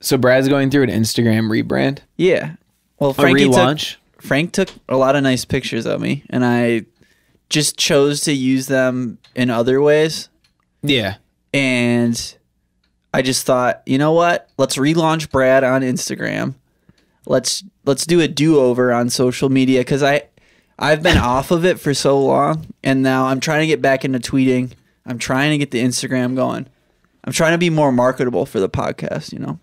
So Brad's going through an Instagram rebrand. Yeah. Well, A relaunch. Frank took a lot of nice pictures of me, and I just chose to use them in other ways. Yeah. And I just thought, you know what? Let's relaunch Brad on Instagram. Let's do a do-over on social media, because I've been off of it for so long, and now I'm trying to get back into tweeting. I'm trying to get the Instagram going. I'm trying to be more marketable for the podcast, you know?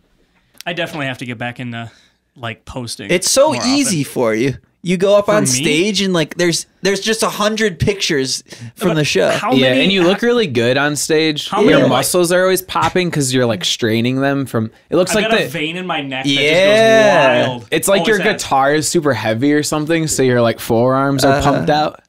I definitely have to get back into like posting. It's so more easy often. for you. You go up on me? stage and like there's just 100 pictures from the show. How Yeah, many, and you look really good on stage. How Your many, muscles are always popping because you're like straining them from. It looks I've like got a the. vein in my neck that Yeah. just goes wild. It's like your Always has. guitar is super heavy or something, so your like forearms are pumped out.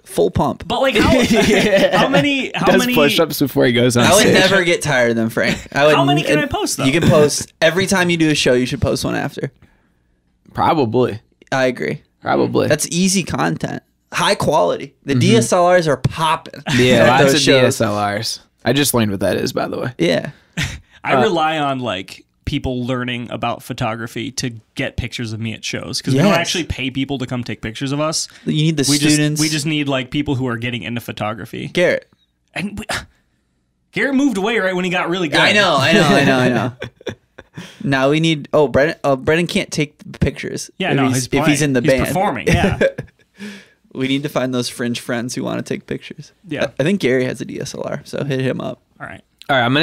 Full pump. But like how many Does push-ups before he goes on I would stage. never get tired of them, Frank. I would, How many can I post, though? You can post every time you do a show. You should post one after. Probably. I agree. Probably. That's easy content, high quality. The DSLRs are popping. yeah, at lots those of shows. DSLRs. I just learned what that is, by the way. Yeah. I rely on like people learning about photography to get pictures of me at shows, because we Yes. don't actually pay people to come take pictures of us. You need the We students. we just need like people who are getting into photography. Garrett. And Garrett moved away right when he got really good. I know. Now we need. Oh, Brennan can't take the pictures. Yeah, if no, he's, he's if he's in the band. performing. Yeah, We need to find those fringe friends who want to take pictures. Yeah. I think Gary has a DSLR, so hit him up. all right. All right, I'm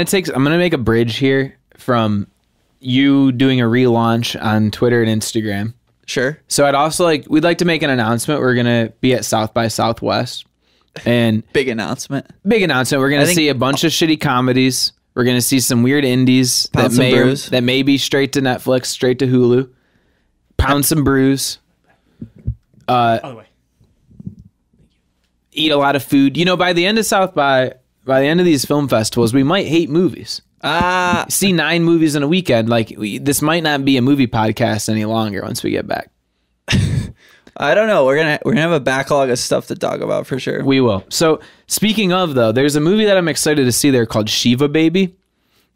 gonna make a bridge here from you doing a relaunch on Twitter and Instagram. Sure. So we'd like to make an announcement. We're gonna be at South by Southwest, and Big announcement. We're gonna think- see a bunch of shitty comedies. We're gonna see some weird indies Pound some brews. that may be straight to Netflix, straight to Hulu. Pound some brews. Other way. Eat a lot of food. You know, by the end of by the end of these film festivals, we might hate movies. See 9 movies in a weekend. Like this might not be a movie podcast any longer once we get back. I don't know. We're gonna have a backlog of stuff to talk about for sure. We will. So speaking of though, there's a movie that I'm excited to see there called Shiva Baby,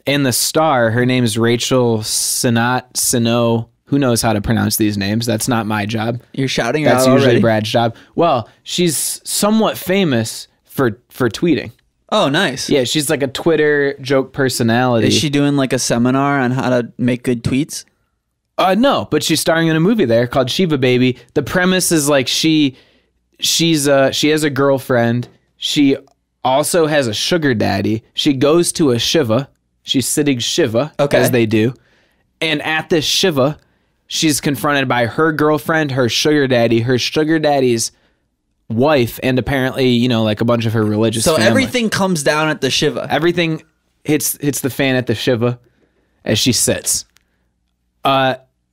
and the star, her name is Rachel Sennott. Who knows how to pronounce these names? That's not my job. You're shouting That's out usually already. Brad's job. Well, she's somewhat famous for tweeting. Oh, nice. Yeah, she's like a Twitter joke personality. Is she doing like a seminar on how to make good tweets? No, but she's starring in a movie there called Shiva Baby. The premise is like she has a girlfriend. She also has a sugar daddy. She goes to a Shiva. She's sitting Shiva, Okay. as they do. And at this Shiva, she's confronted by her girlfriend, her sugar daddy's wife, and apparently, you know, like a bunch of her religious So family. everything comes down at the Shiva. Everything hits the fan at the Shiva as she sits.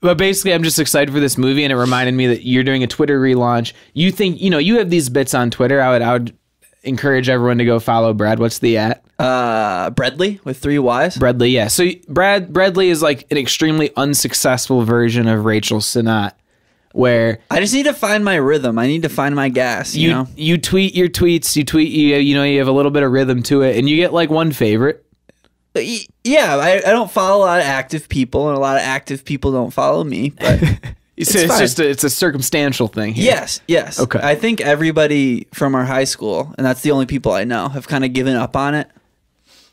But basically, I'm just excited for this movie, and it reminded me that you're doing a Twitter relaunch. You think, you know, you have these bits on Twitter. I would encourage everyone to go follow Brad. What's the @ Bradley with 3 Ys. Bradley, yeah. So Bradley is like an extremely unsuccessful version of Rachel Sennott, where I just need to find my rhythm. I need to find my gas. You know. you tweet your tweets, you know, you have a little bit of rhythm to it, and you get like one favorite. Yeah, I don't follow a lot of active people, and a lot of active people don't follow me. But It's fine. just it's a circumstantial thing here. yes. Okay. I think everybody from our high school, and that's the only people I know, have kind of given up on it.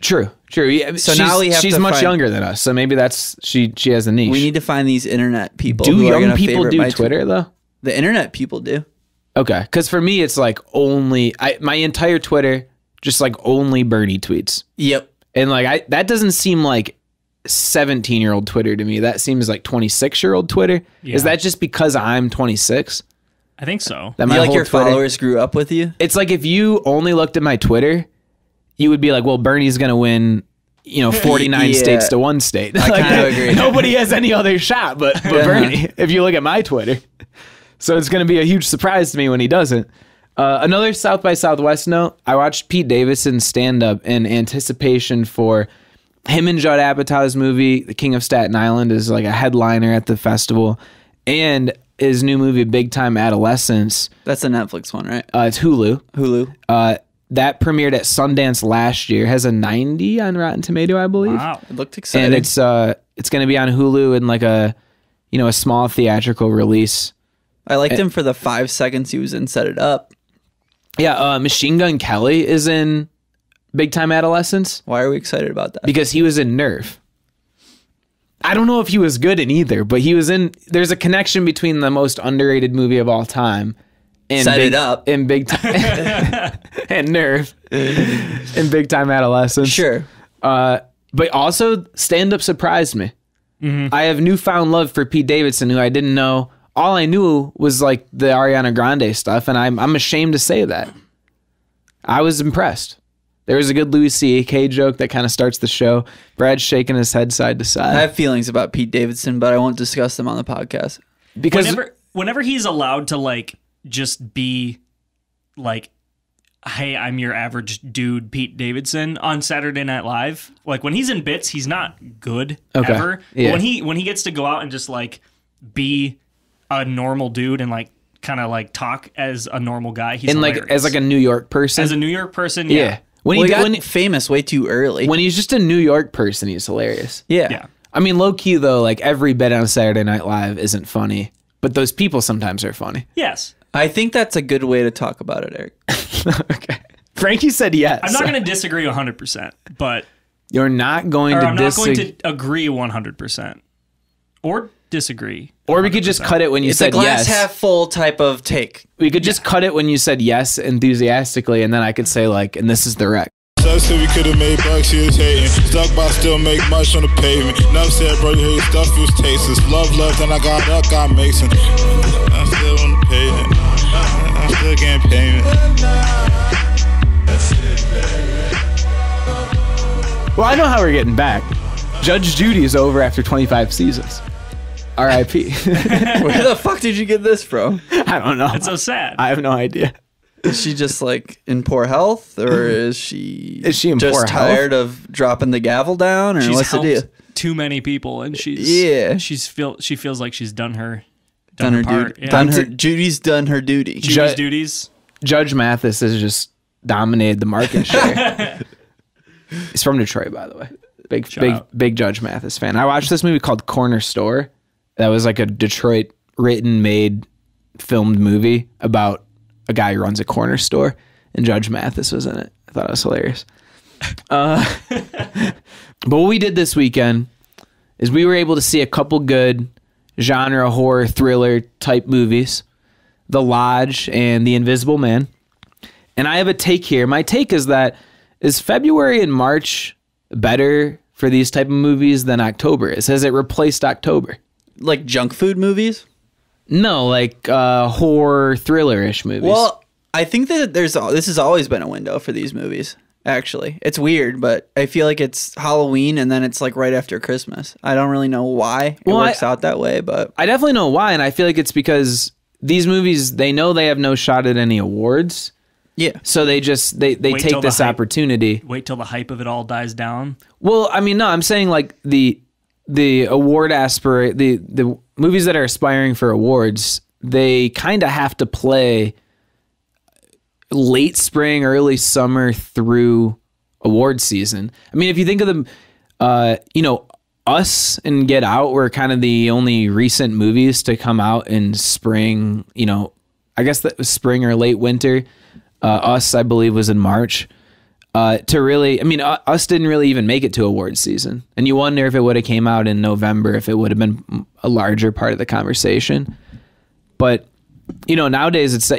True. Yeah, So now we have she's to much find- younger than us, so maybe that's she has a niche. We need to find these internet people. do who are young gonna people favorite do my Twitter though? The internet people do. Okay, because for me it's like only my entire Twitter just like only Bernie tweets, Yep. and like that doesn't seem like 17-year-old Twitter to me. That seems like 26-year-old Twitter. Yeah. Is that just because I'm 26? I think so. That You my like whole your Twitter- followers grew up with you? It's like if you only looked at my Twitter, you would be like, well, Bernie's gonna win, you know, 49 Yeah. states to 1 state. I kinda agree. Nobody has any other shot but Bernie, if you look at my Twitter. So it's going to be a huge surprise to me when he doesn't. Another South by Southwest note, I watched Pete Davidson stand up in anticipation for him and Judd Apatow's movie, The King of Staten Island, is like a headliner at the festival. And his new movie, Big Time Adolescence, That's a Netflix one, right? it's Hulu. Hulu. that premiered at Sundance last year. Has a 90 on Rotten Tomato, I believe. Wow. It looked exciting. And it's going to be on Hulu in like a small theatrical release. I liked him for the 5 seconds he was in Set It Up. Yeah, Machine Gun Kelly is in Big Time Adolescence. Why are we excited about that? Because he was in Nerve. I don't know if he was good in either, but he was in. There's a connection between the most underrated movie of all time and Set It Up in Big Time and Nerve in Big Time Adolescence. Sure. But also Stand Up surprised me. Mm-hmm. I have newfound love for Pete Davidson, who I didn't know. All I knew was like the Ariana Grande stuff, and I'm ashamed to say that. I was impressed. There was a good Louis C.K. joke that kind of starts the show. Brad's shaking his head side to side. I have feelings about Pete Davidson, but I won't discuss them on the podcast. Because whenever he's allowed to like just be like, hey, I'm your average dude, Pete Davidson, on Saturday Night Live. Like when he's in bits, he's not good ever. Yeah. But when he gets to go out and just like be a normal dude and like kind of like talk as a normal guy, he's hilarious. Like as like a New York person. As a New York person, yeah. When He got famous way too early. When he's just a New York person, he's hilarious. Yeah. I mean, low key though, like every bit on Saturday Night Live isn't funny, but those people sometimes are funny. Yes. I think that's a good way to talk about it, Eric. Okay. Frankie said yes. I'm not going to disagree 100%, but you're not going to I'm not going to agree 100% or disagree. 100%. Or we could just cut it when you It's said a glass yes. half full type of take. We could just cut it when you said yes enthusiastically, and then I could say like, and this is the wreck. Sucks said we could've made bucks, he was hating. Stuck by still make much on the pavement. Enough said, bro, you hate stuff, it was tasteless. Love left, and I got up, got Mason. I'm still on the pavement. I'm still getting payment. Well, I know how we're getting back. Judge Judy is over after 25 seasons. R.I.P. Where the fuck did you get this from? I don't know. It's so sad. I have no idea. Is she just like in poor health, or is she in just poor health? tired of dropping the gavel down, or She's what's the deal? helped too many people, and she feels like she's done her part. duty. Yeah. Judy's done her duty. Judy's duties. Judge Mathis has just dominated the market share. He's from Detroit, by the way. Big Judge Mathis fan. I watched this movie called Corner Store. That was like a Detroit written, made, filmed movie about a guy who runs a corner store, and Judge Mathis was in it. I thought it was hilarious. But what we did this weekend is we were able to see a couple good genre horror thriller type movies, The Lodge and The Invisible Man. And I have a take here. My take is that is February and March better for these type of movies than October is? Has it replaced October? Like junk food movies? No, like horror thriller-ish movies. Well, I think that this has always been a window for these movies. Actually, it's weird, but I feel like it's Halloween and then it's like right after Christmas. I don't really know why it works out that way, but I definitely know why, and I feel like it's because these movies, they know they have no shot at any awards. Yeah. So they take this opportunity. Wait till the hype of it all dies down. Well, I mean, no, I'm saying like the award the movies that are aspiring for awards, they kind of have to play late spring, early summer through award season. I mean, if you think of them, Us and Get Out were kind of the only recent movies to come out in spring, I guess that was spring or late winter. Us, I believe, was in March. Us didn't really even make it to award season. And you wonder if it would have came out in November, if it would have been a larger part of the conversation. But, nowadays it's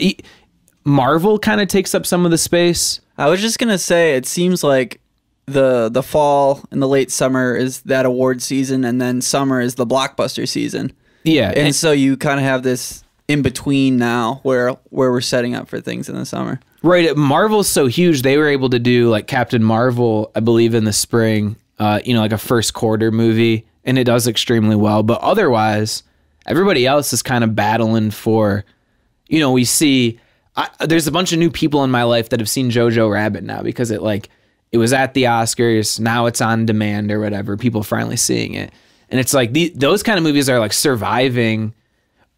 Marvel kind of takes up some of the space. I was just going to say, it seems like the fall and the late summer is that award season, and then summer is the blockbuster season. Yeah. And so you kind of have this in between now where we're setting up for things in the summer. Right. Marvel's so huge, they were able to do like Captain Marvel, I believe, in the spring, like a first quarter movie, and it does extremely well. But otherwise, everybody else is kind of battling for, we see, there's a bunch of new people in my life that have seen Jojo Rabbit now because it was at the Oscars, now it's on demand or whatever, people finally seeing it. And it's like those kind of movies are like surviving.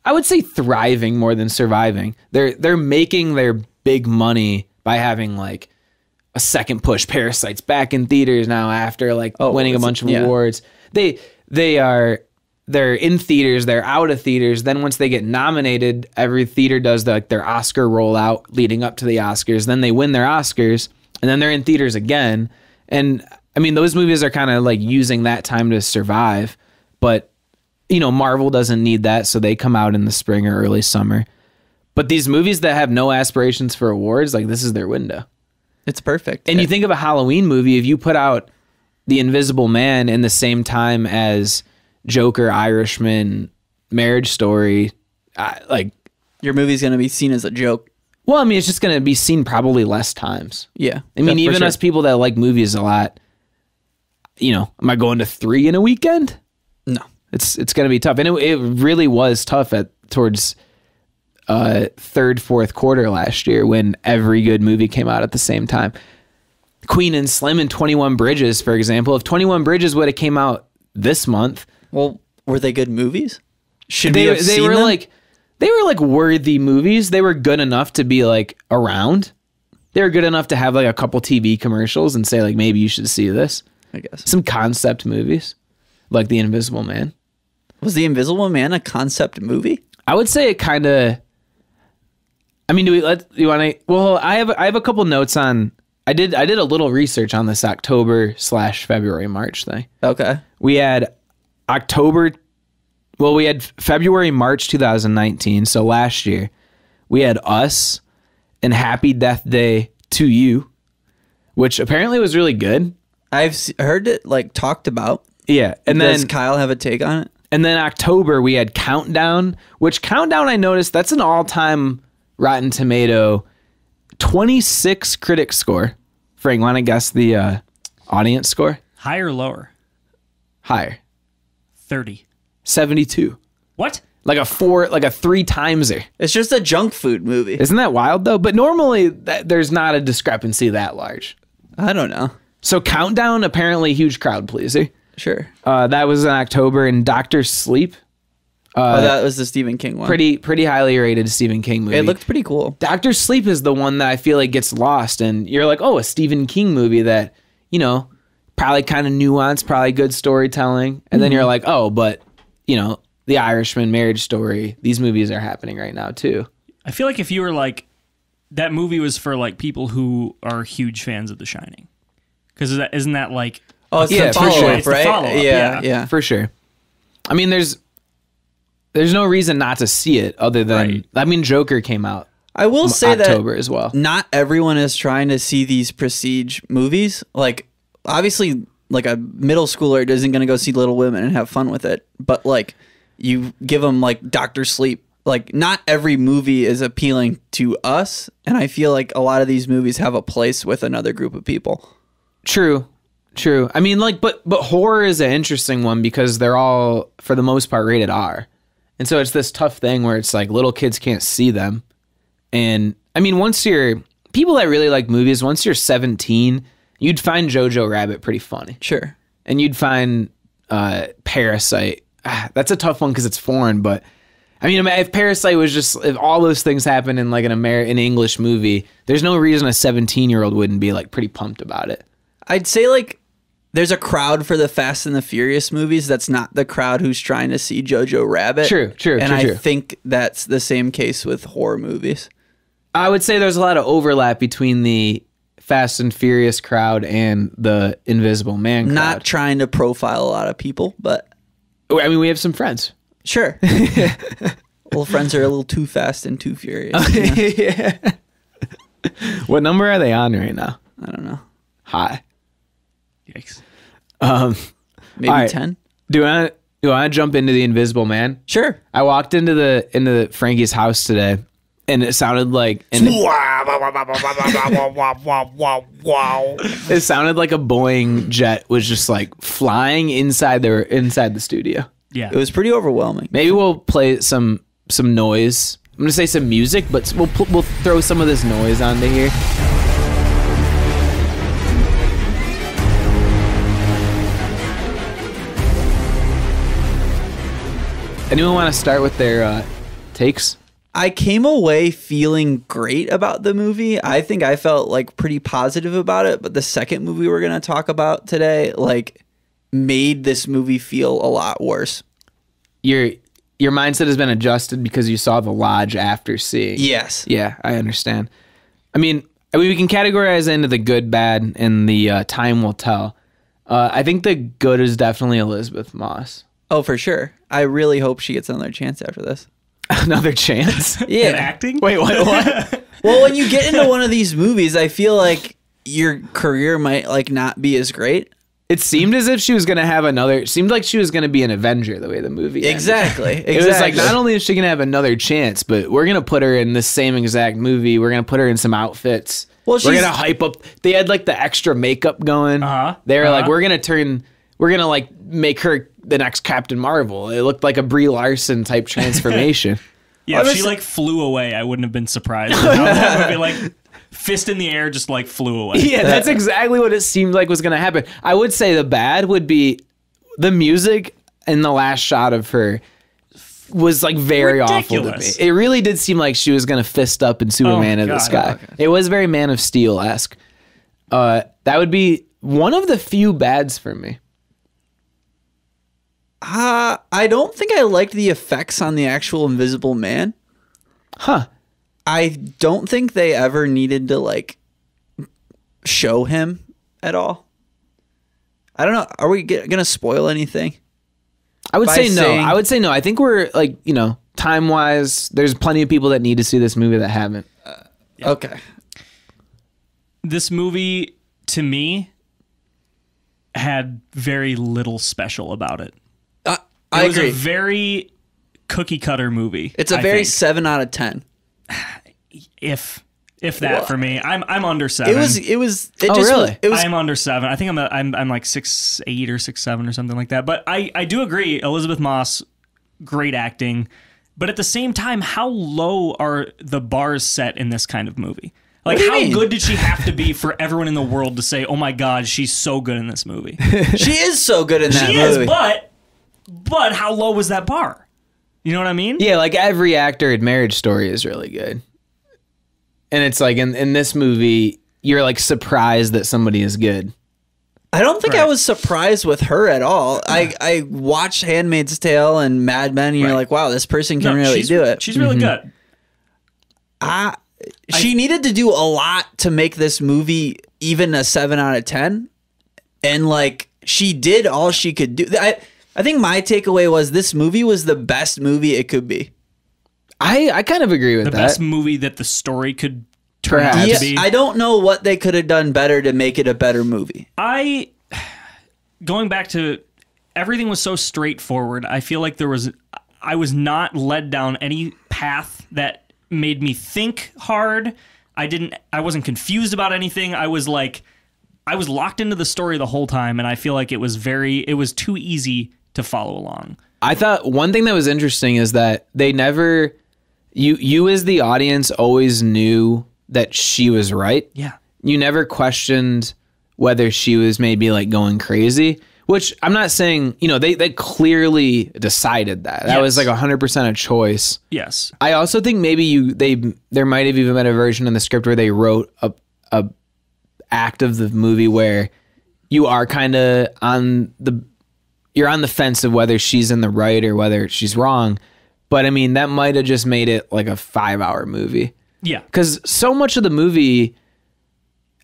I would say thriving more than surviving. They're making their big money by having like a second push. Parasite's back in theaters now after like winning a bunch of awards. They're in theaters, they're out of theaters. Then once they get nominated, every theater does their Oscar rollout leading up to the Oscars. Then they win their Oscars, and then they're in theaters again. And I mean, those movies are kind of like using that time to survive. But, you know, Marvel doesn't need that, so they come out in the spring or early summer. But these movies that have no aspirations for awards, like this is their window. It's perfect. And you think of a Halloween movie, if you put out The Invisible Man in the same time as Joker, Irishman, Marriage Story, like your movie's going to be seen as a joke. Well, I mean, it's just going to be seen probably less times. Yeah. I mean, even us people that like movies a lot, you know, am I going to 3 in a weekend? No. It's going to be tough. And it really was tough towards third, fourth quarter last year when every good movie came out at the same time. Queen and Slim and 21 Bridges, for example. If 21 Bridges would have came out this month, well, were they good movies? Should they we have seen were them? like they were like worthy movies. They were good enough to be like around. They were good enough to have like a couple TV commercials and say like maybe you should see this. I guess some concept movies like The Invisible Man. Was The Invisible Man a concept movie? I would say it kind of. I mean, you want to? Well, I have a couple notes on. I did a little research on this October/February March thing. Okay. We had February, March 2019, so last year. We had Us and Happy Death Day to You, which apparently was really good. I've heard it like talked about. Yeah, and Does then Kyle have a take on it? And then October we had Countdown, which Countdown I noticed that's an all-time Rotten Tomato 26 critic score. Frank, want to guess the audience score? Higher or lower? Higher. 30. 72. What? Like a 3-timeser. It's just a junk food movie. Isn't that wild though? But normally there's not a discrepancy that large. I don't know. So Countdown, apparently huge crowd pleaser. Sure. That was in October. And Dr. Sleep. That was the Stephen King one. Pretty highly rated Stephen King movie. It looked pretty cool. Dr. Sleep is the one that I feel like gets lost, and you're like, oh, a Stephen King movie that, you know, probably kind of nuanced, probably good storytelling. And then you're like, oh, but, you know, The Irishman, Marriage Story, these movies are happening right now too. I feel like if you were like, that movie was for like people who are huge fans of The Shining. Because isn't that like... Oh, it's Yeah, the for follow-up, sure. It's the right? follow-up, Yeah. For sure. I mean, there's no reason not to see it other than, Right. I mean, Joker came out I will say October that as well. not everyone is trying to see these prestige movies. Like, obviously, like a middle schooler isn't going to go see Little Women and have fun with it. But like, you give them like Dr. Sleep. Like, not every movie is appealing to us. And I feel like a lot of these movies have a place with another group of people. True. I mean, like, but horror is an interesting one because they're all, for the most part, rated R. And so it's this tough thing where it's like little kids can't see them. And I mean, people that really like movies, once you're 17, you'd find Jojo Rabbit pretty funny. Sure. And you'd find Parasite. That's a tough one because it's foreign, but I mean, if Parasite was if all those things happened in like an English movie, there's no reason a 17-year-old wouldn't be like pretty pumped about it. I'd say like there's a crowd for the Fast and the Furious movies that's not the crowd who's trying to see Jojo Rabbit. True. And I think that's the same case with horror movies. I would say there's a lot of overlap between the Fast and Furious crowd and the Invisible Man crowd. Not trying to profile a lot of people, but I mean, we have some friends. sure. Well, friends are a little too fast and too furious. Yeah. What number are they on right now? I don't know. High. Yikes. Maybe all right. 10? Do I want to jump into the Invisible Man? Sure. I walked into Frankie's house today, and it sounded like it sounded like a Boeing jet was just like flying inside the studio. Yeah. It was pretty overwhelming. Maybe we'll play some noise. I'm gonna say some music, but we'll throw some of this noise onto here. Anyone want to start with their takes? I came away feeling great about the movie. I think I felt like pretty positive about it, but the second movie we're going to talk about today like made this movie feel a lot worse. Your mindset has been adjusted because you saw The Lodge after seeing. Yes. Yeah, I understand. I mean, we can categorize it into the good, bad, and the time will tell. I think the good is definitely Elizabeth Moss. Oh, for sure. I really hope she gets another chance after this. Another chance? Yeah. In acting? Wait, what? Well, when you get into one of these movies, I feel like your career might like not be as great. It seemed as if she was going to have another... It seemed like she was going to be an Avenger the way the movie ended. Exactly. It was like, not only is she going to have another chance, but we're going to put her in the same exact movie. We're going to put her in some outfits. Well, we're going to hype up... They had like the extra makeup going. They were like, we're going to like make her the next Captain Marvel. It looked like a Brie Larson type transformation. Yeah, if she like flew away, I wouldn't have been surprised. That would be like fist in the air, just like flew away. Yeah, that's exactly what it seemed like was going to happen. I would say the bad would be the music in the last shot of her was like very Ridiculous. awful to me. It really did seem like she was going to fist up in Superman in the sky. Okay. It was very Man of Steel-esque. That would be one of the few bads for me. I don't think I liked the effects on the actual Invisible Man. Huh. I don't think they ever needed to like show him at all. I don't know. Are we gonna spoil anything? I would By say no. saying- I would say no. I think we're like, time-wise, there's plenty of people that need to see this movie that haven't. Okay. This movie, to me, had very little special about it. I It was agree. a very cookie cutter movie. It's a I very think. 7 out of 10. if that for me. I'm under 7. It really? It was I'm under 7. I think I'm like 6'8" or 6'7" or something like that. But I do agree, Elizabeth Moss, great acting. But at the same time, how low are the bars set in this kind of movie? Like, do you how mean? good did she have to be for everyone in the world to say, "Oh my God, she's so good in this movie"? she is so good in that She movie. is, but how low was that bar? You know what I mean? Yeah, like every actor in Marriage Story is really good. And it's like in this movie, you're like surprised that somebody is good. I don't think I Right. was surprised with her at all. I watched Handmaid's Tale and Mad Men, and you're Right. like, wow, this person can No, really do it. She's really good. She needed to do a lot to make this movie even a 7 out of 10. And like, she did all she could do. I think my takeaway was this movie was the best movie it could be. I kind of agree with The that. best movie that the story could turn out Perhaps. to be. I don't know what they could have done better to make it a better movie. Going back to everything was so straightforward. I feel like I was not led down any path that made me think hard. I wasn't confused about anything. I was locked into the story the whole time, and I feel like it was too easy to follow along. I thought one thing that was interesting is that they never, you as the audience always knew that she was right. Yeah. You never questioned whether she was maybe like going crazy, which I'm not saying, they clearly decided that. That was Yes. like 100% a choice. Yes. I also think maybe there might have even been a version in the script where they wrote a act of the movie where you are kind of you're on the fence of whether she's in the right or whether she's wrong. But I mean, that might have just made it like a 5-hour movie. Yeah. Because so much of the movie,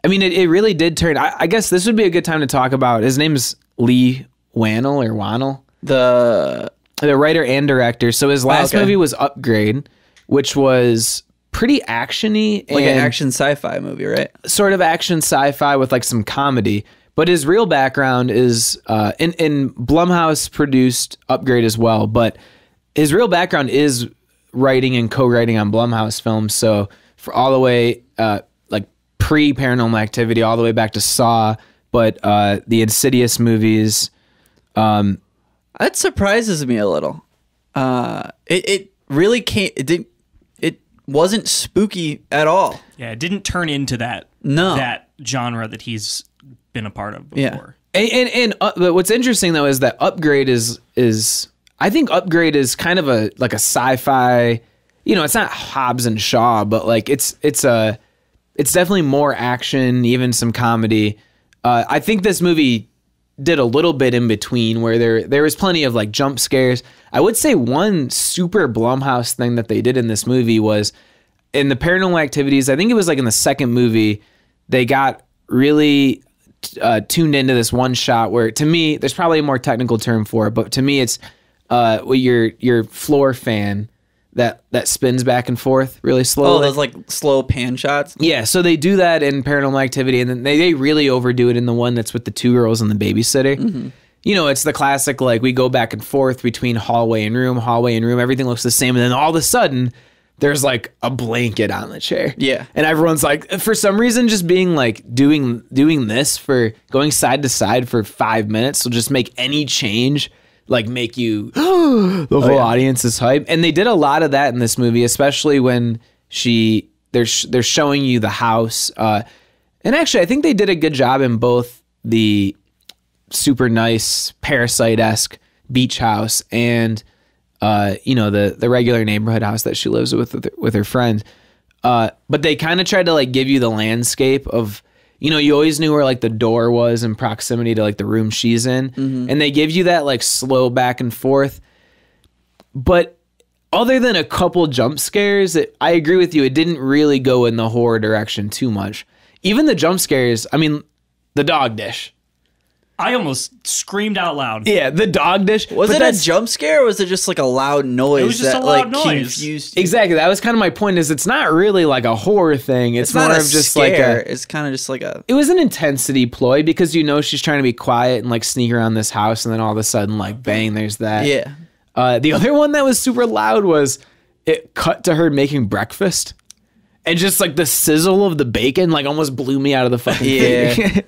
I mean, it really did turn. I guess this would be a good time to talk about. His name is Lee Wannell. The writer and director. So his last okay. movie was Upgrade, which was pretty actiony, like and an action sci-fi movie, right? sort of action sci-fi with like some comedy. But his real background is in Blumhouse produced Upgrade as well. But his real background is writing and co-writing on Blumhouse films. So for all the way like pre-Paranormal Activity, all the way back to Saw, but the Insidious movies. That surprises me a little. It really can't. It wasn't spooky at all. Yeah. It didn't turn into that genre that he's been a part of before. Yeah. But what's interesting though is that Upgrade is I think Upgrade is kind of like a sci-fi. it's not Hobbs and Shaw, but like it's definitely more action, even some comedy. I think this movie did a little bit in between where there was plenty of like jump scares. I would say one super Blumhouse thing that they did in this movie was in the Paranormal Activities. I think it was like in the second movie, they got really tuned into this one shot where, to me, there's probably a more technical term for it, but to me it's your floor fan that spins back and forth really slowly. Oh, those like slow pan shots? Yeah, so they do that in Paranormal Activity, and then they really overdo it in the one that's with the two girls and the babysitter. Mm-hmm. It's the classic, like, we go back and forth between hallway and room, everything looks the same, and then all of a sudden, there's like a blanket on the chair. Yeah. And everyone's like, for some reason, just being like, doing this for going side to side for 5 minutes will just make any change like make you the whole audience is hype. And they did a lot of that in this movie, especially when they're showing you the house. And actually, I think they did a good job in both the super nice Parasite-esque beach house and the regular neighborhood house that she lives with her friend. But they kind of tried to like give you the landscape of, you always knew where like the door was in proximity to like the room she's in. Mm-hmm. And they give you that like slow back and forth. But other than a couple jump scares, I agree with you. It didn't really go in the horror direction too much. Even the jump scares, I mean, the dog dish. I almost screamed out loud. Yeah, the dog dish. Was it a jump scare or was it just like a loud noise? It was just a loud noise. Confused you? Exactly. That was kind of my point, is it's not really like a horror thing. It's more not of just scare. like it's kind of just like a... It was an intensity ploy because she's trying to be quiet and like sneak around this house, and then all of a sudden like bang, there's that. Yeah. The other one that was super loud was it cut to her making breakfast. And just like the sizzle of the bacon like almost blew me out of the fucking thing.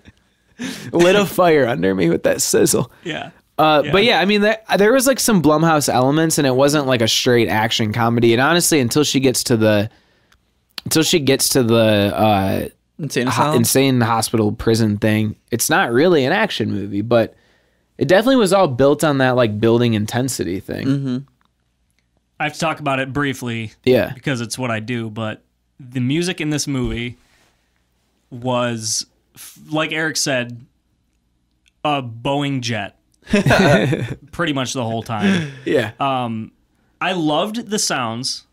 Lit a fire under me with that sizzle. Yeah. But yeah, I mean, there was like some Blumhouse elements, and it wasn't like a straight action comedy. And honestly, until she gets to the insane hospital prison thing, it's not really an action movie. But it definitely was all built on that like building intensity thing. Mm-hmm. I have to talk about it briefly. Yeah, because it's what I do. But the music in this movie was, like Eric said, a Boeing jet pretty much the whole time. Yeah. I loved the sounds.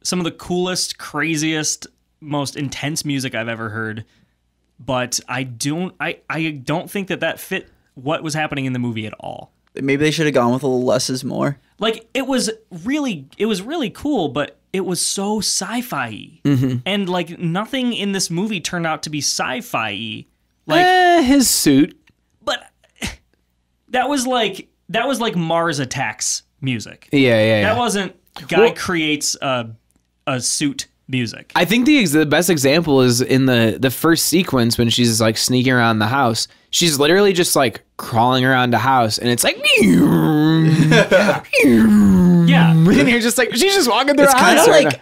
Some of the coolest, craziest, most intense music I've ever heard. But I don't think that fit what was happening in the movie at all. Maybe they should have gone with a little less is more. Like, it was really cool, but it was so sci-fi-y. Mm-hmm. And like nothing in this movie turned out to be sci-fi-y. Like his suit. But that was like Mars Attacks music. Yeah. That wasn't guy creates a suit music. I think the best example is in the first sequence when she's like sneaking around the house. She's literally just like crawling around the house, and it's like, yeah. And you're just like, she's just walking through. It's kind of right like,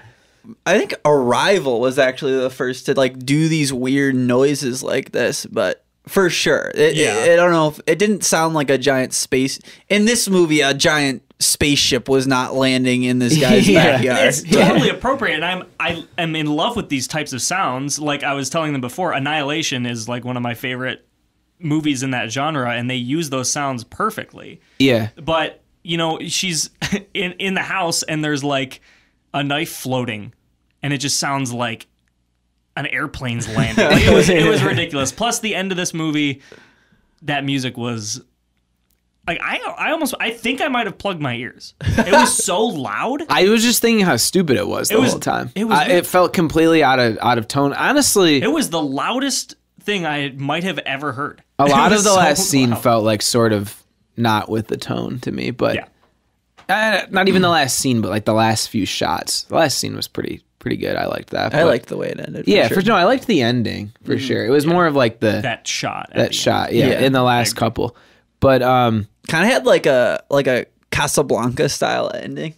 I think Arrival was actually the first to like do these weird noises like this, but for sure, I don't know if it didn't sound like a giant space in this movie. A giant spaceship was not landing in this guy's backyard. It's totally appropriate, and I am in love with these types of sounds. Like I was telling them before, Annihilation is like one of my favorite movies in that genre, and they use those sounds perfectly. Yeah. But she's in the house, and there's like a knife floating, and it just sounds like an airplane's landing. Like, it was ridiculous. Plus, the end of this movie, that music was like I think I might have plugged my ears. It was so loud. I was just thinking how stupid it was the whole time. It felt completely out of tone. Honestly, it was the loudest thing I might have ever heard. A lot of the last scene felt like sort of not with the tone to me, but not even the last scene, but like the last few shots. The last scene was pretty good. I liked that. I liked the way it ended. Yeah, I liked the ending for sure. It was more of like that shot. In the last couple, but kind of had like a Casablanca style ending,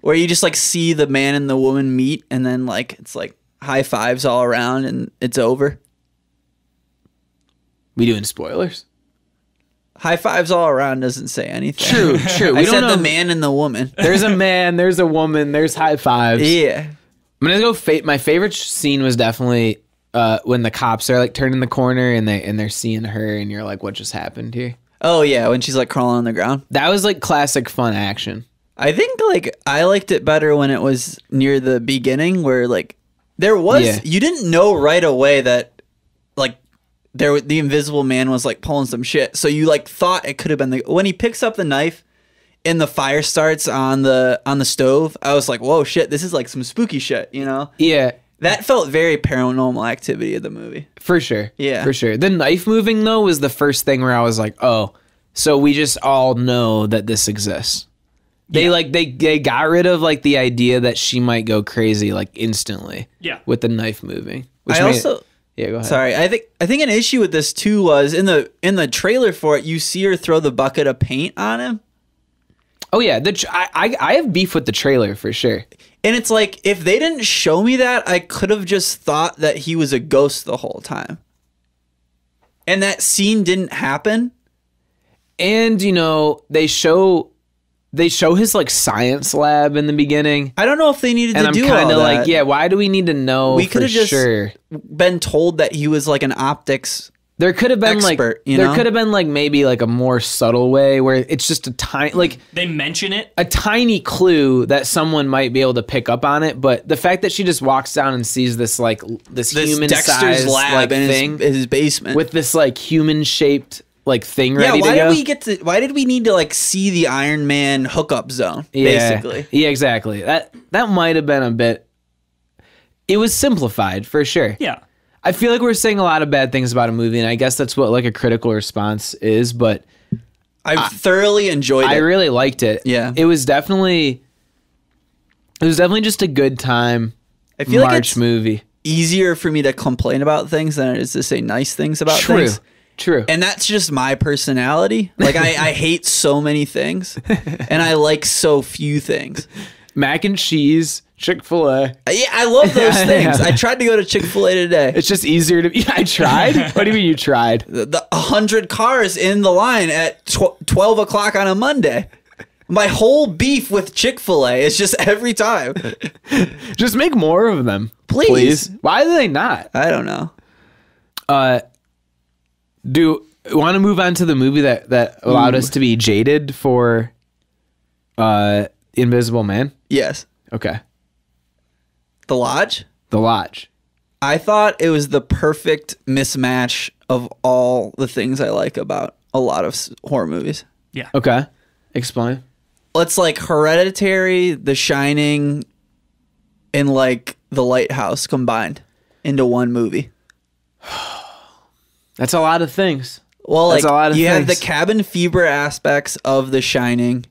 where you just like see the man and the woman meet, and then like it's like high fives all around, and it's over. We doing spoilers? High fives all around doesn't say anything. True. I said the man and the woman. There's a man, there's a woman, there's high fives. Yeah. I'm gonna go. My favorite scene was definitely when the cops are like turning the corner and they're seeing her, and you're like, what just happened here? Oh yeah, when she's like crawling on the ground. That was like classic fun action. I think like I liked it better when it was near the beginning, where like there was you didn't know right away that like the Invisible Man was like pulling some shit, so you like thought it could have been when he picks up the knife and the fire starts on the stove. I was like, whoa, shit, this is like some spooky shit, you know? Yeah. That felt very Paranormal Activity of the movie. For sure. Yeah. For sure. The knife moving, though, was the first thing where I was like, oh, so we just all know that this exists. They they got rid of like the idea that she might go crazy like instantly. Yeah. With the knife moving. Yeah, go ahead. Sorry. I think an issue with this too was in the trailer for it, you see her throw the bucket of paint on him. Oh yeah, I have beef with the trailer for sure. And it's like, if they didn't show me that, I could have just thought that he was a ghost the whole time. And that scene didn't happen. And, you know, they show his, like, science lab in the beginning. I don't know if they needed to do all that. And I'm kind of like, yeah, why do we need to know we could have just been told that he was, like, an optics There could have been expert, like there could have been like maybe like a more subtle way where it's just a tiny like they mention it, a tiny clue that someone might be able to pick up on it, but the fact that she just walks down and sees this like this human Dexter's lab like in thing his basement with this like human shaped like thing ready to go. Why did we need to like see the Iron Man hookup zone? Basically, yeah, exactly. That might have been a bit. It was simplified for sure. Yeah. I feel like we're saying a lot of bad things about a movie, and I guess that's what like a critical response is, but I thoroughly enjoyed it. I really liked it. Yeah. It was definitely just a good time. I feel March like it's movie. Easier for me to complain about things than it is to say nice things about things. True. And that's just my personality. Like I hate so many things and I like so few things. Mac and cheese, Chick-fil-A. Yeah, I love those things. I tried to go to Chick-fil-A today. It's just easier to... Yeah, I tried? What do you mean you tried? The 100 cars in the line at 12 o'clock on a Monday. My whole beef with Chick-fil-A is just every time. Just make more of them. Please. Why do they not? I don't know. Do you want to move on to the movie that allowed us to be jaded for Invisible Man? Yes. Okay. The Lodge? The Lodge. I thought it was the perfect mismatch of all the things I like about a lot of horror movies. Yeah. Okay. Explain. It's like Hereditary, The Shining, and like The Lighthouse combined into one movie. That's a lot of things. Well, that's like a lot of you things. have the cabin fever aspects of The Shining.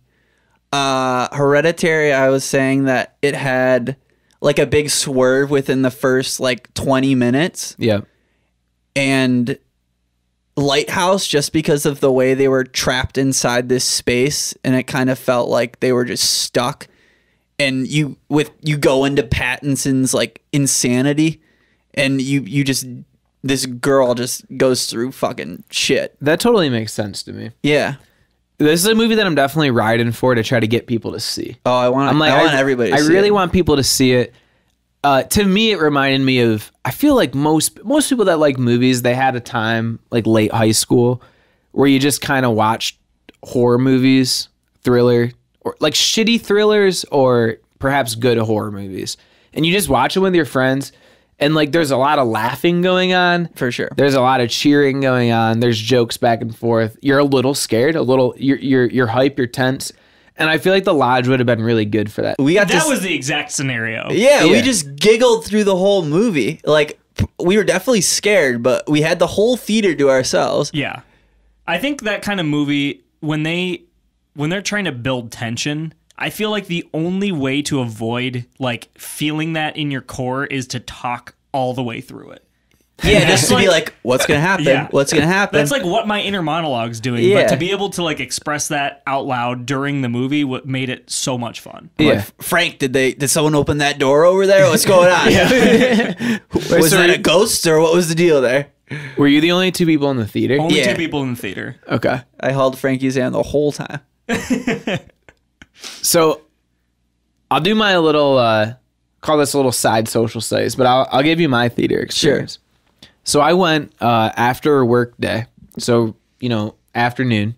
Hereditary, I was saying that it had like a big swerve within the first like 20 minutes. Yeah. And Lighthouse, just because of the way they were trapped inside this space, and it kind of felt like they were just stuck. And you go into Pattinson's like insanity, and you just this girl just goes through fucking shit. That totally makes sense to me. Yeah. This is a movie that I'm definitely riding for to try to get people to see. Oh, I want everybody to see it. I really want people to see it. To me, it reminded me of, I feel like most people that like movies, they had a time, like late high school, where you just kind of watched horror movies, thriller, or like shitty thrillers, or perhaps good horror movies. And you just watch them with your friends. And like, there's a lot of laughing going on. For sure. There's a lot of cheering going on. There's jokes back and forth. You're a little scared, you're hype, you're tense. And I feel like The Lodge would have been really good for that. That was the exact scenario. Yeah, we just giggled through the whole movie. Like, we were definitely scared, but we had the whole theater to ourselves. Yeah. I think that kind of movie, when they're trying to build tension, I feel like the only way to avoid like feeling that in your core is to talk all the way through it. Yeah, just to be like, what's going to happen? Yeah. What's going to happen? That's like what my inner monologue's doing. Yeah. But to be able to like express that out loud during the movie, what made it so much fun. Yeah. Like, Frank, did someone open that door over there? What's going on? Was that a ghost or what was the deal there? Were you the only two people in the theater? Only Yeah. two people in the theater. Okay. I held Frankie's hand the whole time. So I'll do my little call this a little side social studies, but I'll give you my theater experience. So I went after a work day, so afternoon,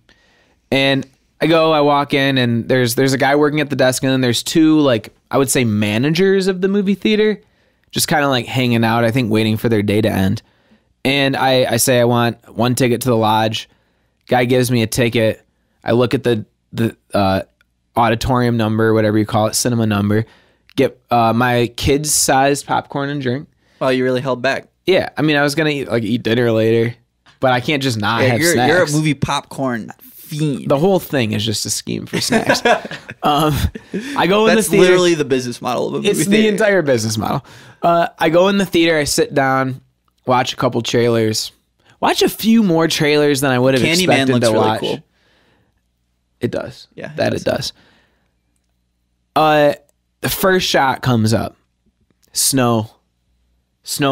and I walk in, and there's a guy working at the desk, and then there's two, like, I would say managers of the movie theater, just kind of like hanging out, I think waiting for their day to end. And I say I want one ticket to the lodge. Guy gives me a ticket. I look at the auditorium number, whatever you call it, cinema number, get my kids' sized popcorn and drink. Well, you really held back. Yeah, I mean, I was gonna eat dinner later, but I can't just not have snacks. You're a movie popcorn fiend. The whole thing is just a scheme for snacks. I go in That's the theater. literally the business model of a movie It's theater. the entire business model. I go in the theater. I sit down, watch a couple trailers, watch a few more trailers than I would have Candyman expected looks to really watch. cool. It does. Yeah, it does. The first shot comes up. Snow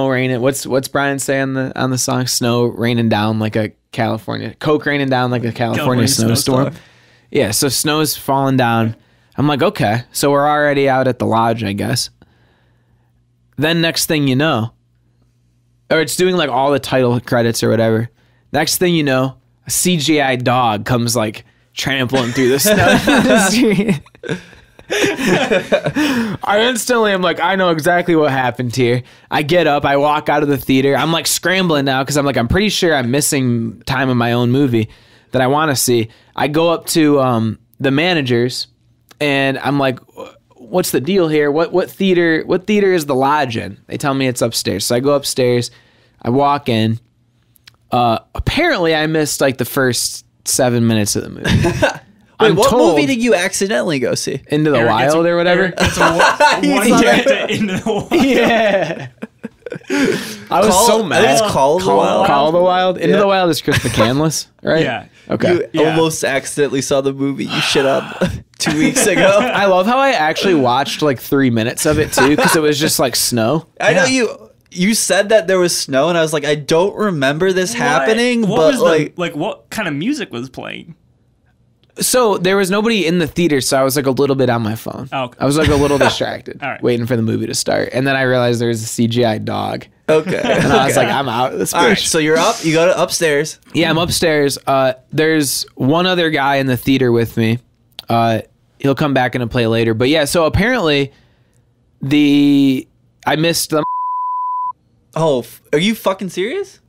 raining. What's Brian say on the song? Snow raining down like a Coke raining down like a California snowstorm. Yeah, so snow's falling down. I'm like, okay, so we're already out at the lodge, I guess. Then next thing you know, or it's doing like all the title credits or whatever. Next thing you know, a CGI dog comes like trampling through the snow. I instantly am like, I know exactly what happened here. I get up, I walk out of the theater. I'm like scrambling now because I'm pretty sure I'm missing time of my own movie that I want to see. I go up to the managers and I'm like, what's the deal here? What theater is the lodge in? They tell me it's upstairs. So I go upstairs, I walk in. Apparently I missed like the first 7 minutes of the movie. Wait, what movie did you accidentally go see? Into the Wild or whatever? It's Into the Wild. Yeah. I was so mad. I think it's Call of the Wild. Call of the Wild? Into the Wild is Chris McCandless, right? Yeah. Okay. You almost accidentally saw the movie you shit on 2 weeks ago. I love how I actually watched like 3 minutes of it too, because it was just like snow. I know you said that there was snow, and I was like, I don't remember this happening, What but was what kind of music was playing? So there was nobody in the theater, so I was like a little bit on my phone. Oh, okay. I was like a little distracted, All right. waiting for the movie to start. And then I realized there was a CGI dog. okay. And I was like, I'm out of this bitch. All right, so you're up. You go to upstairs. Yeah, I'm upstairs. There's one other guy in the theater with me. He'll come back into play later. But yeah, so apparently I missed the. Oh, are you fucking serious?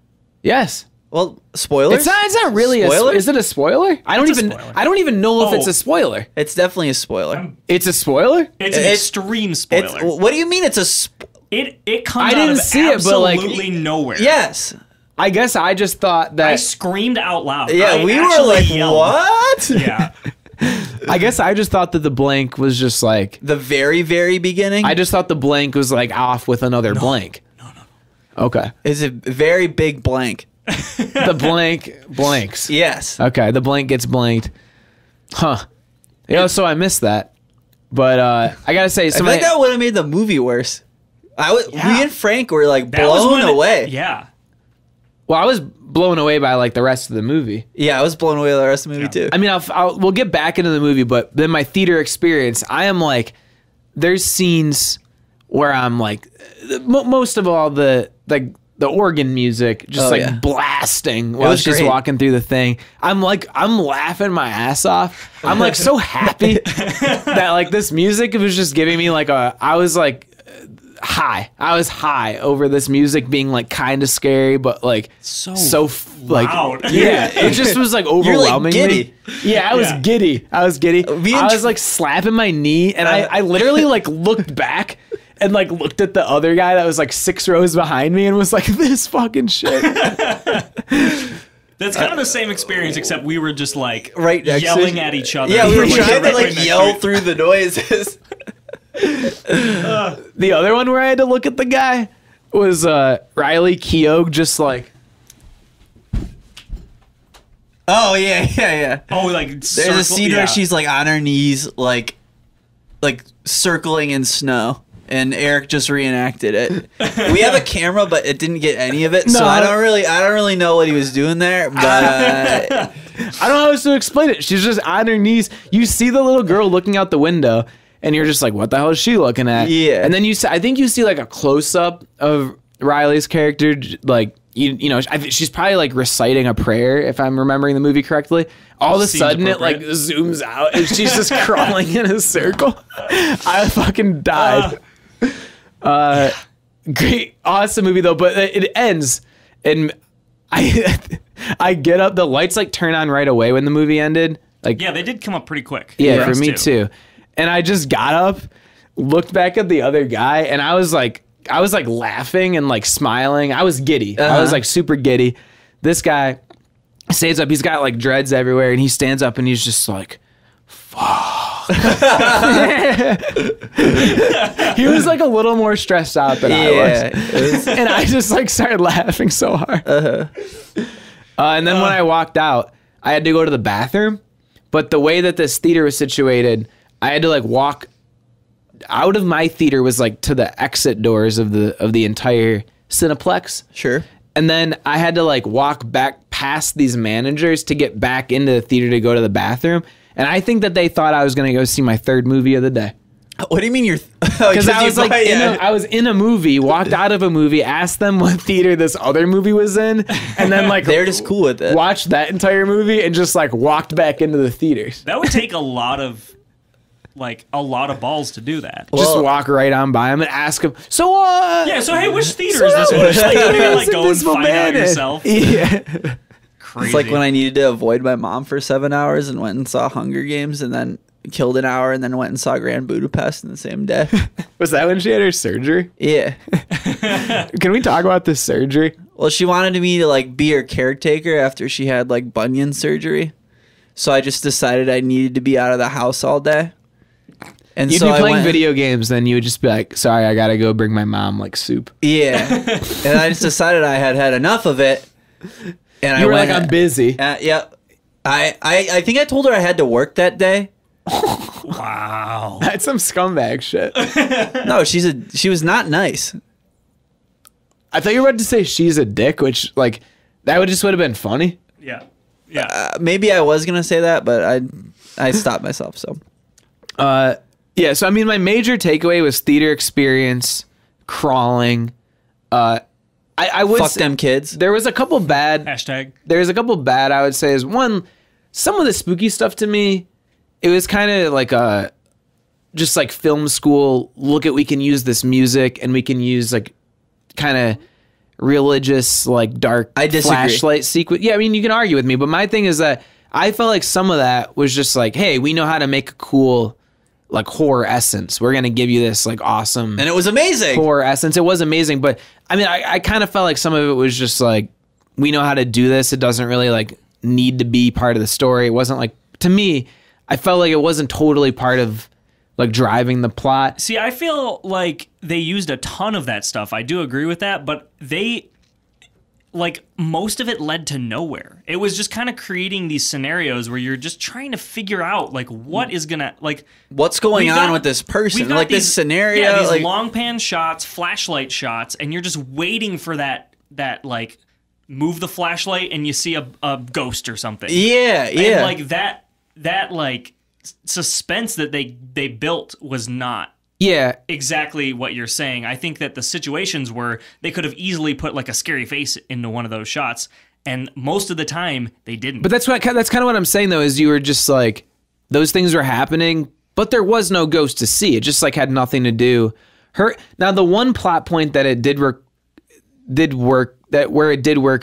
Yes. Well, spoilers. It's not really Spoiler? is it a spoiler? I don't It's a even spoiler. I don't even know if it's Oh. a spoiler. It's definitely a spoiler. It's a spoiler? It's an extreme spoiler. What do you mean? It's a It comes I didn't out of see it, but, like, absolutely nowhere. yes. I guess I just thought that I screamed out loud. Yeah, I we were actually like, yelled. what? Yeah. I guess I just thought that the blank was just like The very, very beginning. I just thought the blank was like off with another blank. No. Okay. is a very big blank. The blank blanks. Yes. Okay, the blank gets blanked. Huh. So I missed that. But I gotta say, I feel like that would have made the movie worse. We and Frank were like That was blown when away. Yeah. well, I was blown away by like the rest of the movie. Yeah, I was blown away by the rest of the movie too. I mean, we'll get back into the movie, but then my theater experience, I am like, there's scenes where I'm like, most of all the organ music just blasting while was she's great. walking through the thing. I'm laughing my ass off. I'm like so happy that like this music was just giving me like I was like high. I was high over this music being like kind of scary, but like like loud. yeah, it just was like overwhelming me. giddy. Yeah, I was Yeah. giddy. I was giddy. Me and I was like slapping my knee, and I literally like looked back and like looked at the other guy that was like 6 rows behind me and was like, this fucking shit. That's kind of the same experience, except we were just like Right next to yelling you. at each other. Yeah, we were from, trying to directly like next yell to through the noises. The other one where I had to look at the guy was Riley Keough, just like, Oh yeah. Oh, like There's a scene where she's like on her knees, like circling in snow. and Eric just reenacted it. We have a camera, but it didn't get any of it, so No. I don't really know what he was doing there. But I don't know how else to explain it. She's just on her knees. You see the little girl looking out the window, and you're just like, what the hell is she looking at? Yeah. And then I think you see like a close up of Riley's character, like you know, I think she's probably like reciting a prayer if I'm remembering the movie correctly. All of a Seems sudden it like appropriate. zooms out and she's just crawling in a circle. I fucking died. Great, awesome movie though, but it ends and I get up, the lights like turn on right away when the movie ended. Like Yeah, they did come up pretty quick. yeah, For for us, me too. And I just got up, looked back at the other guy, and I was like laughing and like smiling. I was giddy. I was like super giddy. This guy stands up. He's got like dreads everywhere, and he stands up and he's just like, "Fuck." He was like a little more stressed out than I was, and I just like started laughing so hard. And then when I walked out, I had to go to the bathroom. But the way that this theater was situated, I had to like walk out of my theater was like to the exit doors of the entire Cineplex. sure. And then I had to like walk back past these managers to get back into the theater to go to the bathroom. And I think that they thought I was going to go see my third movie of the day. What do you mean you're? Because I was like, I was in a movie, walked out of a movie, asked them what theater this other movie was in, and then like they're just cool with it. watched that entire movie and just like walked back into the theaters. That would take a lot of balls to do that. Just Well- walk right on by them and ask them. So Yeah, so hey, which theater so is this one? which Like, theater you gotta, is like go and Invisible find out Man in? yourself. Yeah. Crazy. It's like when I needed to avoid my mom for 7 hours and went and saw Hunger Games and then killed an hour and then went and saw Grand Budapest in the same day. Was that when she had her surgery? Yeah. Can we talk about this surgery? Well, she wanted me to like be her caretaker after she had like bunion surgery. So I just decided I needed to be out of the house all day. And You'd so be I playing went, video games, then you would just be like, sorry, I gotta go bring my mom like soup. Yeah. And I just decided I had had enough of it. And You I were went, like, I'm busy. Yeah. I think I told her I had to work that day. wow. That's some scumbag shit. No, she was not nice. I thought you were about to say she's a dick, which like that would have been funny. Yeah. Yeah. Maybe I was gonna say that, but I stopped myself. So Yeah, so I mean, my major takeaway was theater experience, crawling. I would fuck say, them kids. there was a couple bad. Hashtag. There's a couple bad. I would say is one. Some of the spooky stuff to me, it was kind of like a, just like film school. Look at, we can use this music and we can use like, kind of religious like dark I disagree. flashlight sequence. Yeah, I mean you can argue with me, but my thing is that I felt like some of that was just like, hey, we know how to make a cool like horror essence. We're gonna give you this like awesome And it was amazing. horror essence. It was amazing, but I mean I kind of felt like some of it was just like, we know how to do this. It doesn't really like need to be part of the story. It wasn't like, to me, I felt like it wasn't totally part of like driving the plot. See, I feel like they used a ton of that stuff. I do agree with that, but they, like, most of it led to nowhere. It was just kind of creating these scenarios where you're just trying to figure out, like, what is gonna, like, What's going we've on got- with this we've person? got Like these- this scenario. Yeah, these like, long pan shots, flashlight shots, and you're just waiting for that like, move the flashlight and you see a ghost or something. yeah. And like that like suspense that they built was not Yeah, exactly what you're saying. I think that the situations were, they could have easily put like a scary face into one of those shots, and most of the time they didn't. but that's kind of what I'm saying though, is you were just like, those things were happening, but there was no ghost to see. It just like had nothing to do. Now the one plot point that it did work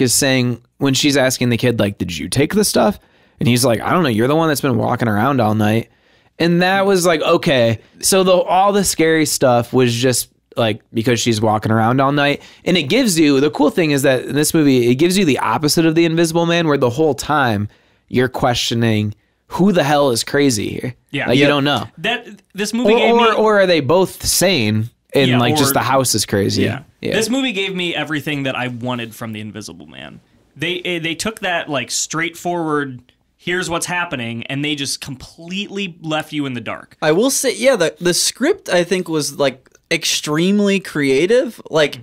is saying when she's asking the kid like, did you take the stuff? And he's like, I don't know, you're the one that's been walking around all night. And that was like, okay, so all the scary stuff was just like because she's walking around all night. And it gives you, the cool thing is that in this movie, it gives you the opposite of the Invisible Man, where the whole time you're questioning who the hell is crazy here. Yeah. Like, you Yep. don't know. That this movie gave me, Or are they both sane and Yeah, like just or- the house is crazy? yeah. This movie gave me everything that I wanted from the Invisible Man. They took that like straightforward, here's what's happening, and they just completely left you in the dark. I will say, yeah, the script I think was like extremely creative. Like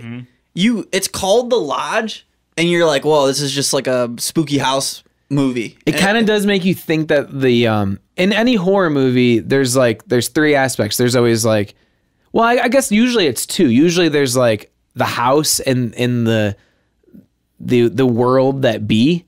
it's called The Lodge, and you're like, whoa, this is just like a spooky house movie. It kind of does make you think that the in any horror movie, there's three aspects. There's always like, well, I guess usually it's two. Usually there's like the house and in the world that be.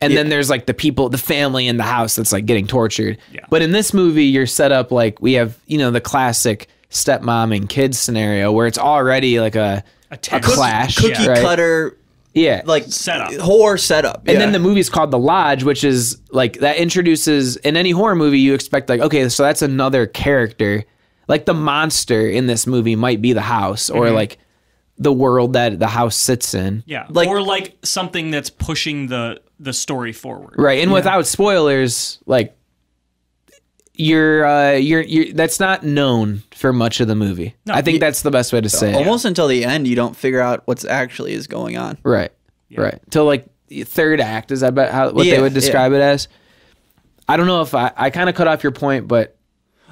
And then there's like the people, the family in the house that's like getting tortured. Yeah. But in this movie, you're set up like we have, the classic stepmom and kids scenario where it's already like a clash. Cookie cutter. Yeah. Like setup. Horror setup. And then the movie's called The Lodge, which is like that introduces, in any horror movie, you expect like, okay, so that's another character. Like the monster in this movie might be the house or like the world that the house sits in. Yeah. Or like something that's pushing the story forward. Right. And without spoilers, like you're that's not known for much of the movie. No, I think that's the best way to say it. Almost until the end, you don't figure out what's actually is going on. Right. Yeah. Right. Till like the third act is what they would describe it as. I don't know if I kind of cut off your point, but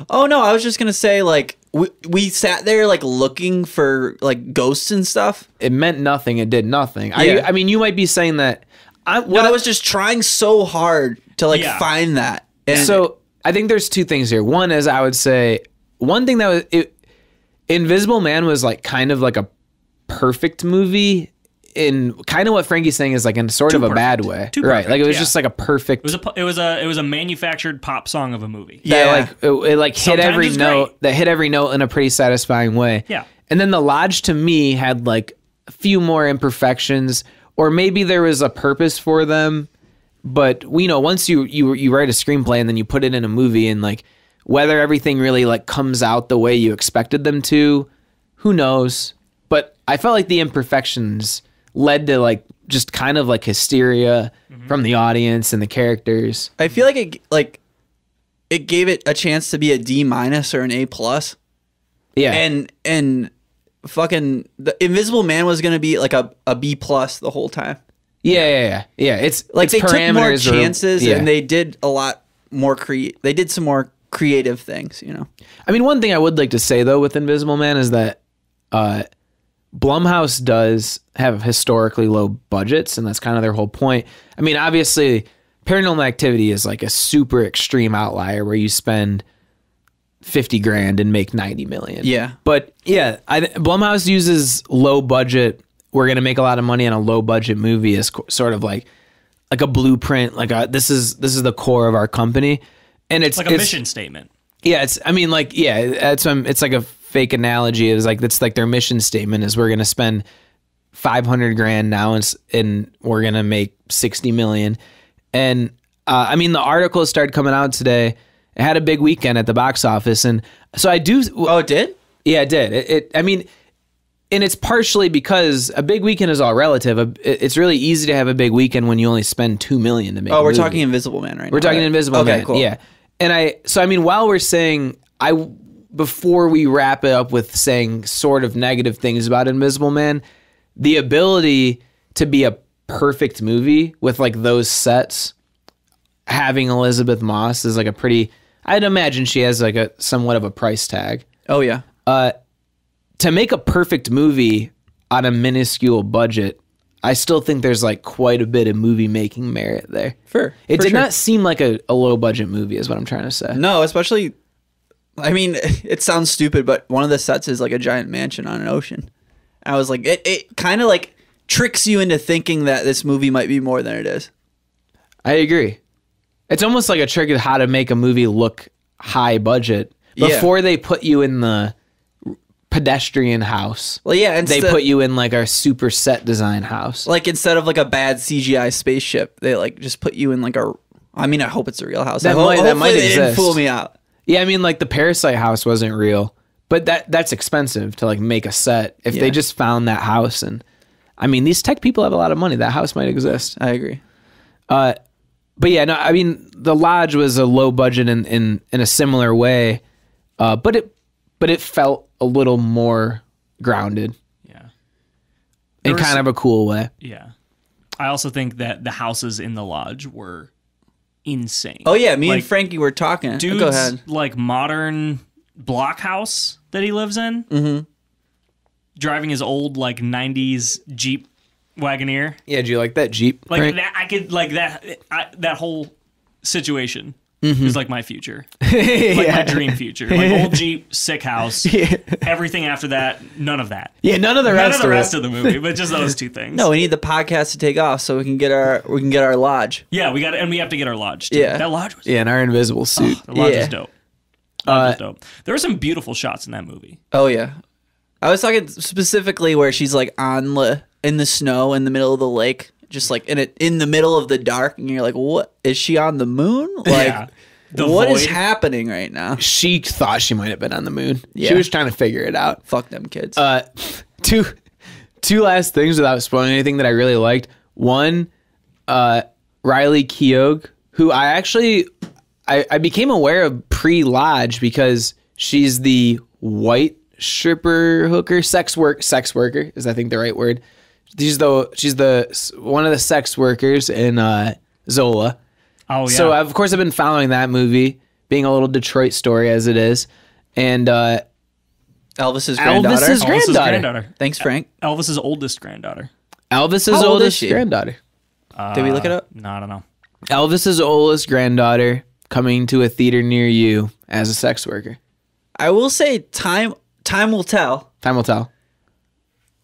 oh no, I was just gonna say like we sat there like looking for like ghosts and stuff. It meant nothing. It did nothing. Yeah. I mean, you might be saying that. I was just trying so hard to like find that. And so I think there's two things here. One is I would say one thing that was Invisible Man was like kind of like a perfect movie in kind of what Frankie's saying is like in sort of a bad way. Right. Like it was just like a perfect. It was a manufactured pop song of a movie. Yeah. It like hit every note that hit every note in a pretty satisfying way. Yeah. And then The Lodge to me had like a few more imperfections. Or maybe there was a purpose for them, but once you write a screenplay and then you put it in a movie and like whether everything really like comes out the way you expected them to, who knows? But I felt like the imperfections led to like just kind of like hysteria from the audience and the characters. I feel like it gave it a chance to be a D- or an A+. Yeah, and. Fucking the Invisible Man was gonna be like a B+ the whole time. Yeah. It's like they took more parameters chances and they did a lot more They did some more creative things, I mean, one thing I would like to say though with Invisible Man is that Blumhouse does have historically low budgets, and that's kind of their whole point. I mean, obviously, Paranormal Activity is like a super extreme outlier where you spend $50,000 and make 90 million. Yeah. But yeah, Blumhouse uses low budget. We're going to make a lot of money on a low budget movie as sort of like a blueprint. Like this is the core of our company. And it's like a mission statement. Yeah. It's like a fake analogy. It's like their mission statement is we're going to spend $500,000 now and we're going to make 60 million. And I mean, the articles started coming out today. It had a big weekend at the box office, and so I do. Oh, it did? Yeah, it did. I mean, and it's partially because a big weekend is all relative. It's really easy to have a big weekend when you only spend $2 million to make. Oh, we're talking Invisible Man right now. We're talking Invisible Man. Okay, cool. Yeah, and while we're saying before we wrap it up with saying sort of negative things about Invisible Man, the ability to be a perfect movie with like those sets, having Elizabeth Moss is like a pretty. I'd imagine she has like a somewhat of a price tag. Oh yeah. To make a perfect movie on a minuscule budget, I still think there's like quite a bit of movie making merit there. It did not seem like a low budget movie is what I'm trying to say. No, especially, I mean, it sounds stupid, but one of the sets is like a giant mansion on an ocean. I was like, it kind of like tricks you into thinking that this movie might be more than it is. I agree. It's almost like a trick of how to make a movie look high budget before they put you in the pedestrian house. Well, yeah, they put you in like our super set design house. Like instead of like a bad CGI spaceship, they like just put you in like a. I mean, I hope it's a real house. That might exist. Didn't fool me out. Yeah, I mean, like the Parasite house wasn't real, but that's expensive to like make a set. If they just found that house, and I mean, these tech people have a lot of money. That house might exist. I agree. But yeah, no, I mean, The Lodge was a low budget in a similar way, but it felt a little more grounded. Yeah. In kind of a cool way. Yeah. I also think that the houses in The Lodge were insane. Oh yeah, me and Frankie were talking. Dude's go ahead. like modern block house that he lives in. Mm-hmm. driving his old like '90s Jeep Wagoneer. Yeah, do you like that Jeep? Like Frank? that, I could like that. That whole situation is like my future, like my dream future. Like old Jeep, sick house. Everything after that, none of that. Yeah, none of the rest of the movie, but just those two things. No, we need the podcast to take off so we can get our lodge. Yeah, we have to get our lodge. Too. Yeah. That lodge was Yeah, in our invisible suit. the lodge Yeah. is dope. Lodge is dope. There were some beautiful shots in that movie. Oh yeah, I was talking specifically where she's like in the snow in the middle of the lake, just like in the middle of the dark, and you're like, what is she on the moon? Like, Yeah. The what is void. happening right now? She thought she might have been on the moon. Yeah. She was trying to figure it out. Fuck them kids. Two last things without spoiling anything that I really liked. One, Riley Keough, who I became aware of pre-Lodge because she's the white stripper hooker, sex worker is I think the right word. She's the one of the sex workers in Zola. Oh yeah. So of course I've been following that movie, being a little Detroit story as it is, and Elvis's granddaughter. Elvis's Elvis's granddaughter. Thanks, Frank. Elvis's oldest granddaughter. Elvis's How old is oldest she? granddaughter. Did we look it up? No, I don't know. Elvis's oldest granddaughter coming to a theater near you as a sex worker. I will say time will tell. Time will tell.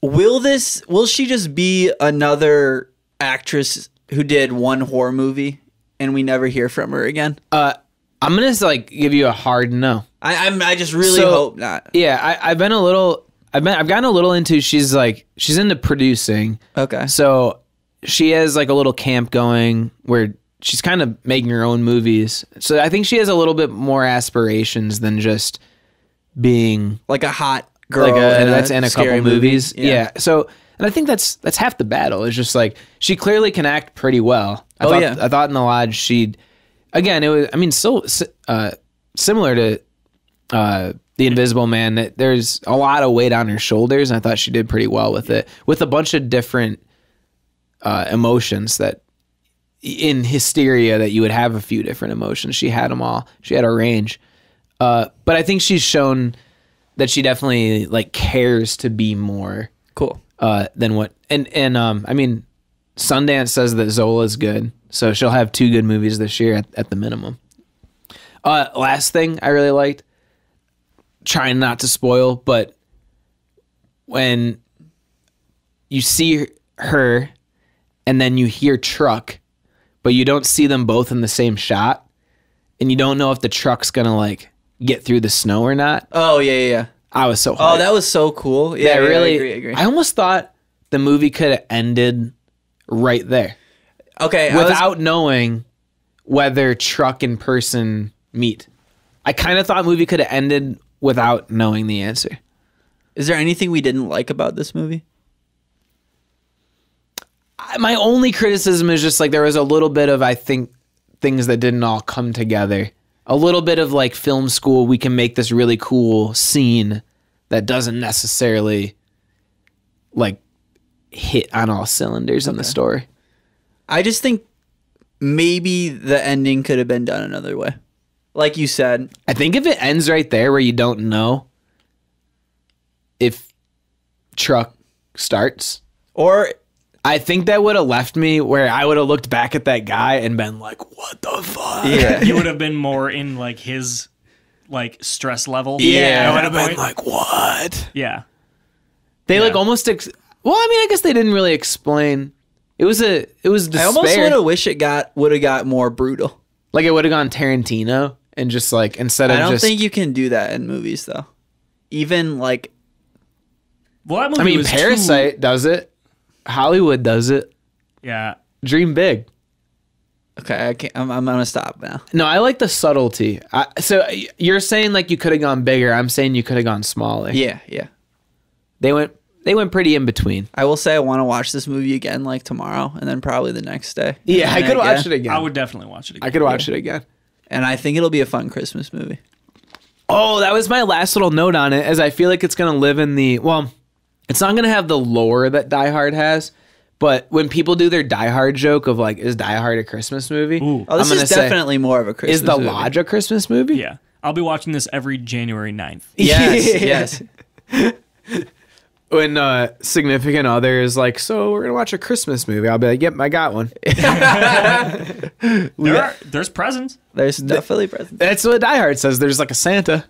Will she just be another actress who did one horror movie and we never hear from her again? I'm gonna like give you a hard no. I just really So- hope not. Yeah, I've gotten a little into she's into producing. Okay. So she has like a little camp going where she's kind of making her own movies. So I think she has a little bit more aspirations than just being Like a hot girl like that's in a scary couple movie. movies. Yeah. So and I think that's half the battle. It's just like she clearly can act pretty well. I thought in the Lodge she'd again it was still similar to The Invisible Man, that there's a lot of weight on her shoulders, and I thought she did pretty well with it, with a bunch of different emotions that in hysteria that you would have a few different emotions. She had them all. She had a range. But I think she's shown that she definitely like cares to be more Cool. than what and Sundance says that Zola's good, so she'll have 2 good movies this year at the minimum. Last thing I really liked, trying not to spoil, but when you see her and then you hear truck, but you don't see them both in the same shot, and you don't know if the truck's gonna like get through the snow or not. Oh yeah. I was so Oh, hyped. that was so cool. Yeah, That really, I agree. I almost thought the movie could have ended right there Okay, without knowing whether truck and person meet. I kind of thought movie could have ended without knowing the answer. is there anything we didn't like about this movie? My only criticism is just like there was a little bit of, I think, things that didn't all come together. A little bit of like film school, we can make this really cool scene that doesn't necessarily like hit on all cylinders in the story. I just think maybe the ending could have been done another way. Like you said, I think if it ends right there where you don't know if truck starts, or I think that would have left me where I would have looked back at that guy and been like, what the fuck? yeah, You would have been more in like his like stress level. Yeah, I At would have that been point. like, what? Yeah. They like Yeah. almost, well, I mean, I guess they didn't really explain. It was despair. I almost would have got more brutal. Like it would have gone Tarantino and just like, instead of I don't just, think you can do that in movies though. Even like Well, that movie I mean, was Parasite does it. Hollywood does it. Yeah. Dream big. okay, I can't, I'm gonna stop now. No, I like the subtlety. So you're saying like you could have gone bigger. I'm saying you could have gone smaller. Yeah. They went pretty in between. I will say I want to watch this movie again like tomorrow, and then probably the next day. Yeah, I And could watch it again. I would definitely watch it again. I could watch it again. And I think it'll be a fun Christmas movie. Oh, that was my last little note on it, as I feel like it's going to live in the, well, it's not going to have the lore that Die Hard has, but when people do their Die Hard joke of like, is Die Hard a Christmas movie? Ooh. Oh, this I'm is gonna say, definitely more of a Christmas is the movie. Lodge a Christmas movie? Yeah. I'll be watching this every January 9th. Yes, yes. when significant other is like, so we're gonna watch a Christmas movie, I'll be like, yep, I got one. There's presents. There's definitely presents. That's what Die Hard says. There's like a Santa.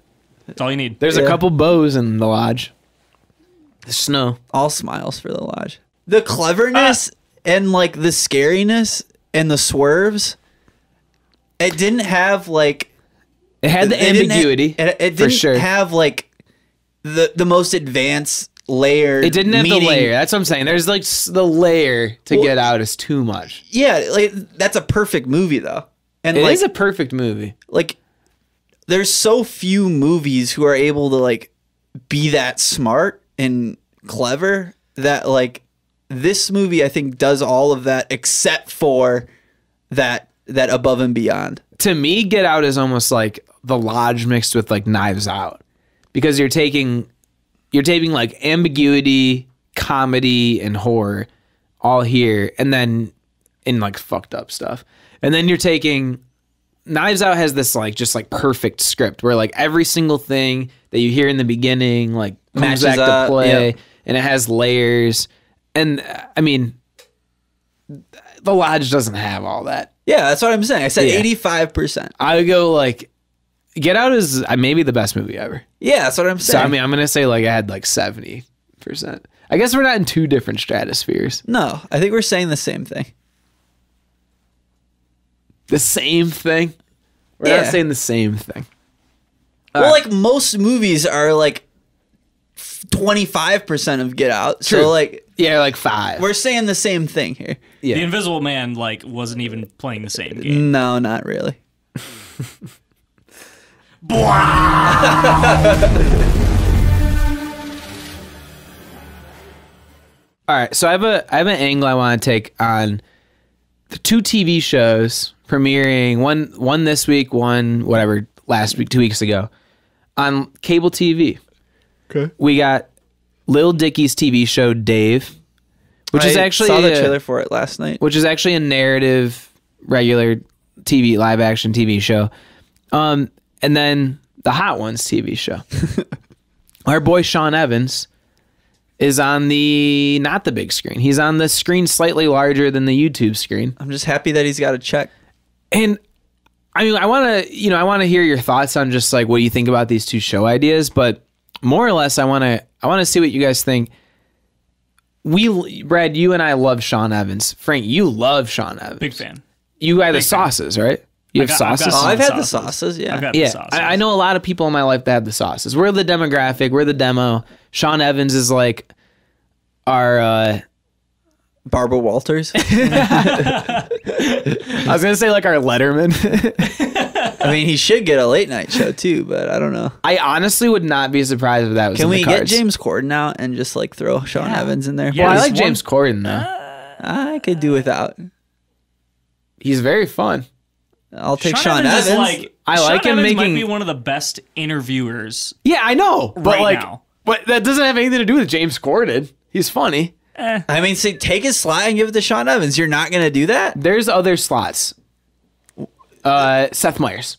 That's all you need. There's a couple bows in the lodge. The snow. All smiles for the lodge. The cleverness and like the scariness and the swerves. It didn't have like. It had the ambiguity. It for didn't sure. have like the most advanced layer. It didn't have the layer. That's what I'm saying. There's like the layer to get out is too much. Yeah, like that's a perfect movie though. And It like, is a perfect movie. like there's so few movies who are able to like be that smart and clever that like this movie I think does all of that except for that above and beyond. To me, Get Out is almost like The Lodge mixed with like Knives Out, because you're taking like ambiguity, comedy, and horror all here, and then in like fucked up stuff, and then you're taking Knives Out has this like just like perfect script where like every single thing that you hear in the beginning like comes Matches back up, to play, yep. and it has layers, and I mean, The Lodge doesn't have all that. Yeah, that's what I'm saying. I said Yeah. 85%. I would go like Get Out is maybe the best movie ever. Yeah, that's what I'm So saying. I mean, I'm gonna say like I had like 70%. I guess we're not in two different stratospheres. No, I think we're saying the same thing. The same thing. We're Yeah. not saying the same thing. Well, like most movies are like 25% of Get Out. True. So like Yeah, like 5. we're saying the same thing here. Yeah. The Invisible Man like wasn't even playing the same game. No, not really. All right, so I have an angle I want to take on the 2 TV shows premiering one this week, one whatever last week, 2 weeks ago on cable TV. Okay. We got Lil Dicky's TV show Dave, which is actually saw the trailer for it last night. which is actually a narrative regular TV live action TV show. And then the Hot Ones TV show. Our boy Sean Evans is on not the big screen. He's on the screen slightly larger than the YouTube screen. I'm just happy that he's got a check. And I mean, I want to hear your thoughts on just like what you think about these 2 show ideas, but more or less I want to see what you guys think. Brad, you and I love Sean Evans. Frank, you love Sean Evans. Big fan. You got the Big fan. sauces, right? You have sauces? some I've had the sauces. sauces, yeah. I've got the Yeah, sauces. I know a lot of people in my life that have the sauces. We're the demographic. We're the demo. Sean Evans is like our... Barbara Walters. I was going to say like our Letterman. I mean, he should get a late night show too, but I don't know. I honestly would not be surprised if that was Can in we the get cards. James Corden out and just like throw Sean Evans in there? Yeah. Well, I There's like James Corden, though. I could do without. He's very fun. I'll take Sean Sean Evans Evans. I Sean like him Evans might making- be one of the best interviewers. Yeah, I know. But Right like, now. but that doesn't have anything to do with James Corden. He's funny. I mean, say, take his slot and give it to Sean Evans. You're not going to do that? There's other slots. Seth Meyers.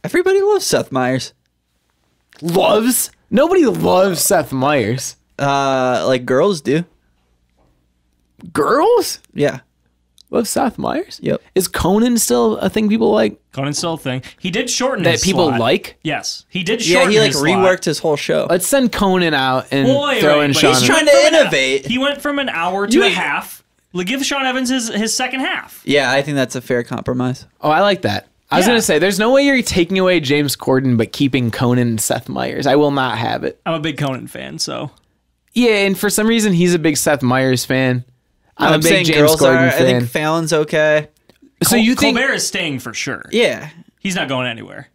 Everybody loves Seth Meyers. Loves? Nobody loves Seth Meyers. Like girls do. Girls Yeah. love Seth Meyers? Yep. Is Conan still a thing people like? Conan's still a thing. He did shorten That his people slot. like? Yes, he did Yeah, shorten he like his slot. reworked his whole show. Let's send Conan out and Wait, throw wait, in wait. Sean. He's He trying went to from an- innovate. He went from an hour to a half. Like, give Sean Evans his second half. Yeah, I think that's a fair compromise. Oh, I like that. I was Yeah. going to say, there's no way you're taking away James Corden but keeping Conan and Seth Meyers. I will not have it. I'm a big Conan fan, so Yeah, and for some reason, he's a big Seth Meyers fan. I'm a big saying James girls Corden are. I fan. think Fallon's okay. So you think... Colbert is staying for sure. Yeah. He's not going anywhere.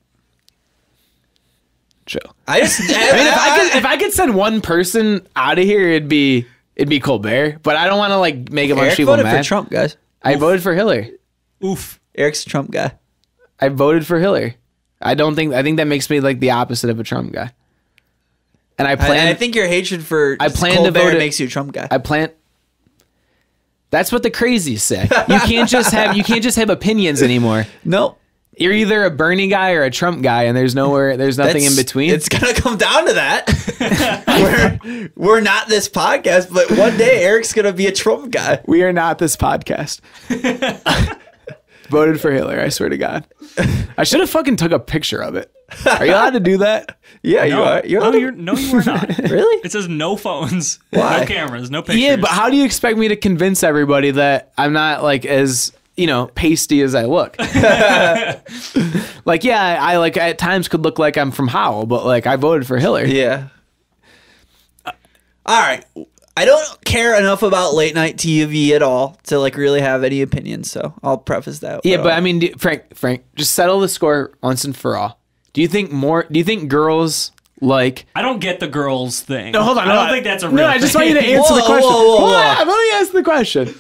Chill. I just. I mean, if I could send one person out of here, it'd be Colbert. But I don't want to like make a bunch of Eric people voted mad. for Trump, guys. I voted for Hillary. Oof. Eric's a Trump guy. I voted for Hillary. I think that makes me like the opposite of a Trump guy. And I plan. I think your hatred for I plan to Colbert vote it- makes you a Trump guy. I plan. That's what the crazies say. You can't just have opinions anymore. Nope. You're either a Bernie guy or a Trump guy, and there's nothing in between. It's gonna come down to that. we're not this podcast, but one day Eric's gonna be a Trump guy. We are not this podcast. Voted for Hitler, I swear to God. I should have fucking took a picture of it. Are you allowed to do that? Yeah, you are. You are not. Really? It says no phones, Why? no cameras, no pictures. Yeah, but how do you expect me to convince everybody that I'm not like as pasty as I look? Like, yeah, I like at times could look like I'm from Howell, but like I voted for Hitler. Yeah. All right. I don't care enough about late night TV at all to like really have any opinions, so I'll preface that. Yeah, but I mean, Frank, just settle the score once and for all. Do you think girls like? I don't get the girls thing. No, hold on. I don't think that's a real No, I just want you to thing. answer the question. Whoa. Let me ask the question.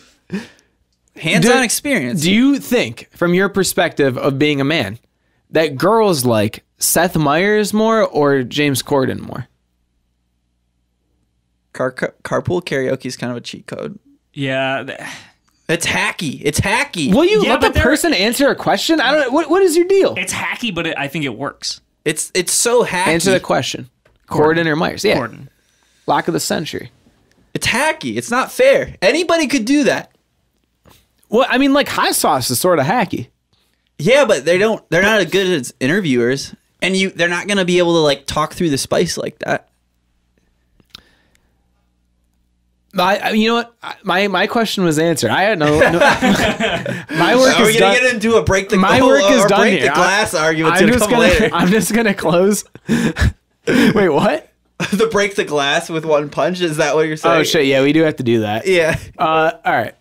hands-on experience. Do you think, from your perspective of being a man, that girls like Seth Meyers more or James Corden more? Carpool karaoke is kind of a cheat code. Yeah. It's hacky. It's hacky. Will you Yeah, let the but person answer a question? I don't know. What is your deal? It's hacky, but I think it works. It's so hacky. Answer the question. Corden or Myers? Yeah. Corden. Lock of the century. It's hacky. It's not fair. Anybody could do that. Well, I mean, like hot sauce is sort of hacky. Yeah, but they're not as good as interviewers, and they're not gonna be able to like talk through the spice like that. You know what? My question was answered. I had no my work Are we is gonna done. get into a break the My work is done break here. the glass argument? I'm just gonna close. Wait, what? The break the glass with one punch. Is that what you're saying? Oh shit! Yeah, we do have to do that. Yeah. All right.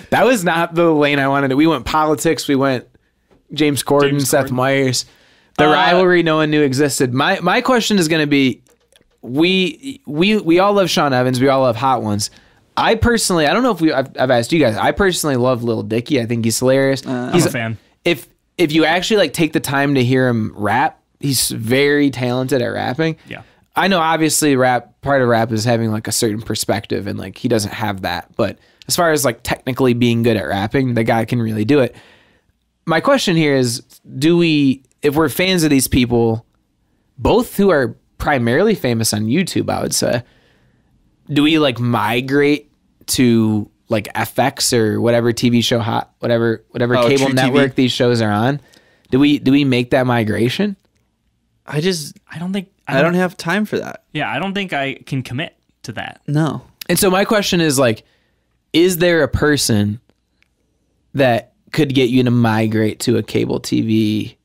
That was not the lane I wanted. We went politics. We went James Corden, Seth Meyers. The rivalry no one knew existed. My question is going to be, we all love Sean Evans. We all love Hot Ones. I personally, I don't know if I've asked you guys. I personally love Lil Dicky. I think he's hilarious. I'm a fan. If you actually like take the time to hear him rap, he's very talented at rapping. Yeah. I know obviously part of rap is having like a certain perspective, and like he doesn't have that. But as far as like technically being good at rapping, the guy can really do it. My question here is, if we're fans of these people, both who are primarily famous on YouTube, I would say, do we like migrate to like FX or whatever TV show whatever cable network these shows are on? Do we make that migration? I don't have time for that. Yeah, I don't think I can commit to that. No. And so my question is like, is there a person that could get you to migrate to a cable TV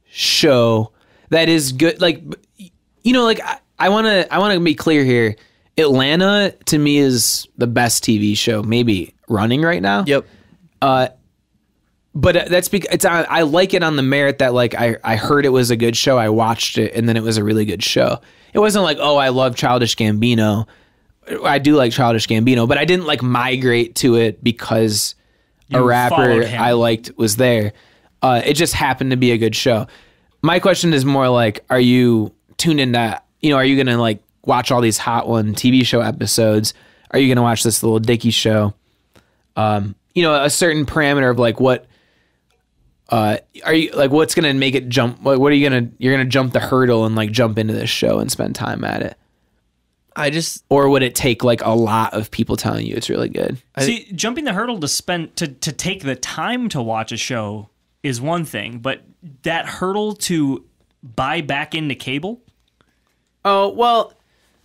show that is good? Like, like I want to be clear here. Atlanta to me is the best TV show maybe running right now. Yep. But that's because I like it on the merit that like I heard it was a good show. I watched it and then it was a really good show. It wasn't like, oh, I love Childish Gambino. I do like Childish Gambino, but I didn't like migrate to it because a rapper I liked was there. It just happened to be a good show. My question is more like, are you tuned into, are you going to like watch all these Hot One TV show episodes? Are you going to watch this Lil Dicky show? A certain parameter of like what, are you like, what's going to make it jump? What are you're going to jump the hurdle and like jump into this show and spend time at it? Or would it take like a lot of people telling you it's really good? See, jumping the hurdle to take the time to watch a show is one thing, but that hurdle to buy back into cable? Oh, well,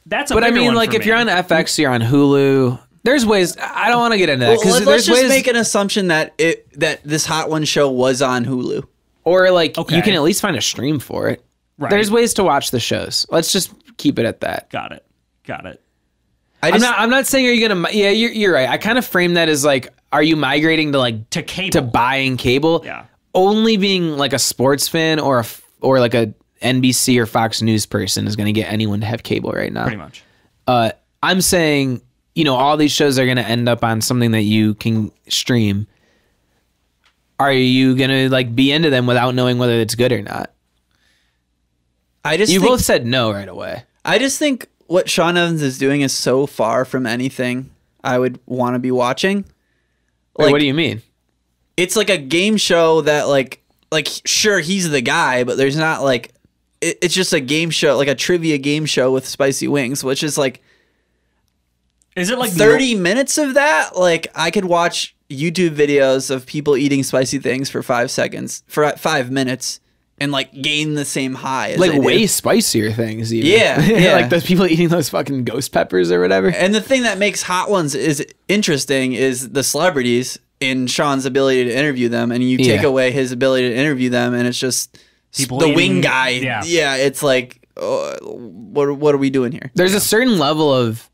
that's a but I bigger mean, one like for if me. you're on FX, you're on Hulu. There's ways. I don't want to get into that because let's there's ways. make an assumption that this Hot One show was on Hulu. Or like Okay. you can at least find a stream for it. Right. There's ways to watch the shows. Let's just keep it at that. Got it. I'm not saying are you gonna. Yeah, you're right. I kind of frame that as like, are you migrating to like To cable. to buying cable? Yeah. Only being like a sports fan or like a NBC or Fox News person is gonna get anyone to have cable right now. Pretty much. I'm saying, all these shows are gonna end up on something that you can stream. Are you gonna like be into them without knowing whether it's good or not? You both said no right away. I just think what Sean Evans is doing is so far from anything I would want to be watching. Wait, what do you mean? it's like a game show that like sure he's the guy, but there's not like it's just a game show, like a trivia game show with spicy wings, which is like Is it like 30 minutes of that? Like I could watch YouTube videos of people eating spicy things for 5 minutes and like gain the same high as Like I way do. spicier things even. Yeah. Like those people eating those fucking ghost peppers or whatever. And the thing that makes Hot Ones is interesting is the celebrities in Sean's ability to interview them, and you take away his ability to interview them, and it's just People the eating- wing guy. yeah. It's like, what are we doing here? There's a certain level of,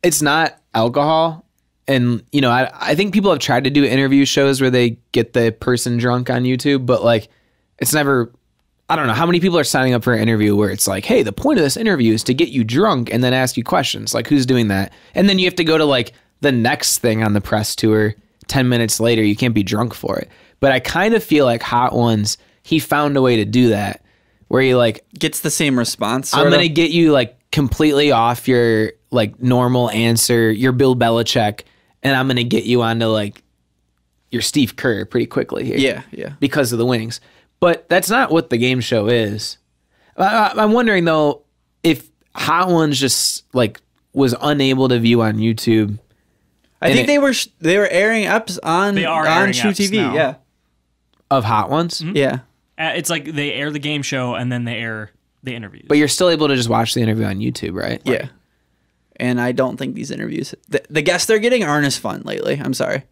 it's not alcohol. And, you know, I think people have tried to do interview shows where they get the person drunk on YouTube, but like, it's never, I don't know how many people are signing up for an interview where it's like, hey, the point of this interview is to get you drunk and then ask you questions. Like, who's doing that? And then you have to go to like the next thing on the press tour 10 minutes later. You can't be drunk for it. But I kind of feel like Hot Ones, he found a way to do that where he like Gets the same response. I'm going to get you like completely off your like normal answer, your Bill Belichick, and I'm going to get you onto like your Steve Kerr pretty quickly here. Yeah. Because of the wings. But that's not what the game show is. I'm wondering though, if Hot Ones just like was unable to view on YouTube. I think they were airing eps on They are airing True eps TV. now. Yeah. Of Hot Ones. Yeah. It's like they air the game show and then they air the interviews. But you're still able to just watch the interview on YouTube, right? Yeah. And I don't think these interviews, the guests they're getting aren't as fun lately. I'm sorry.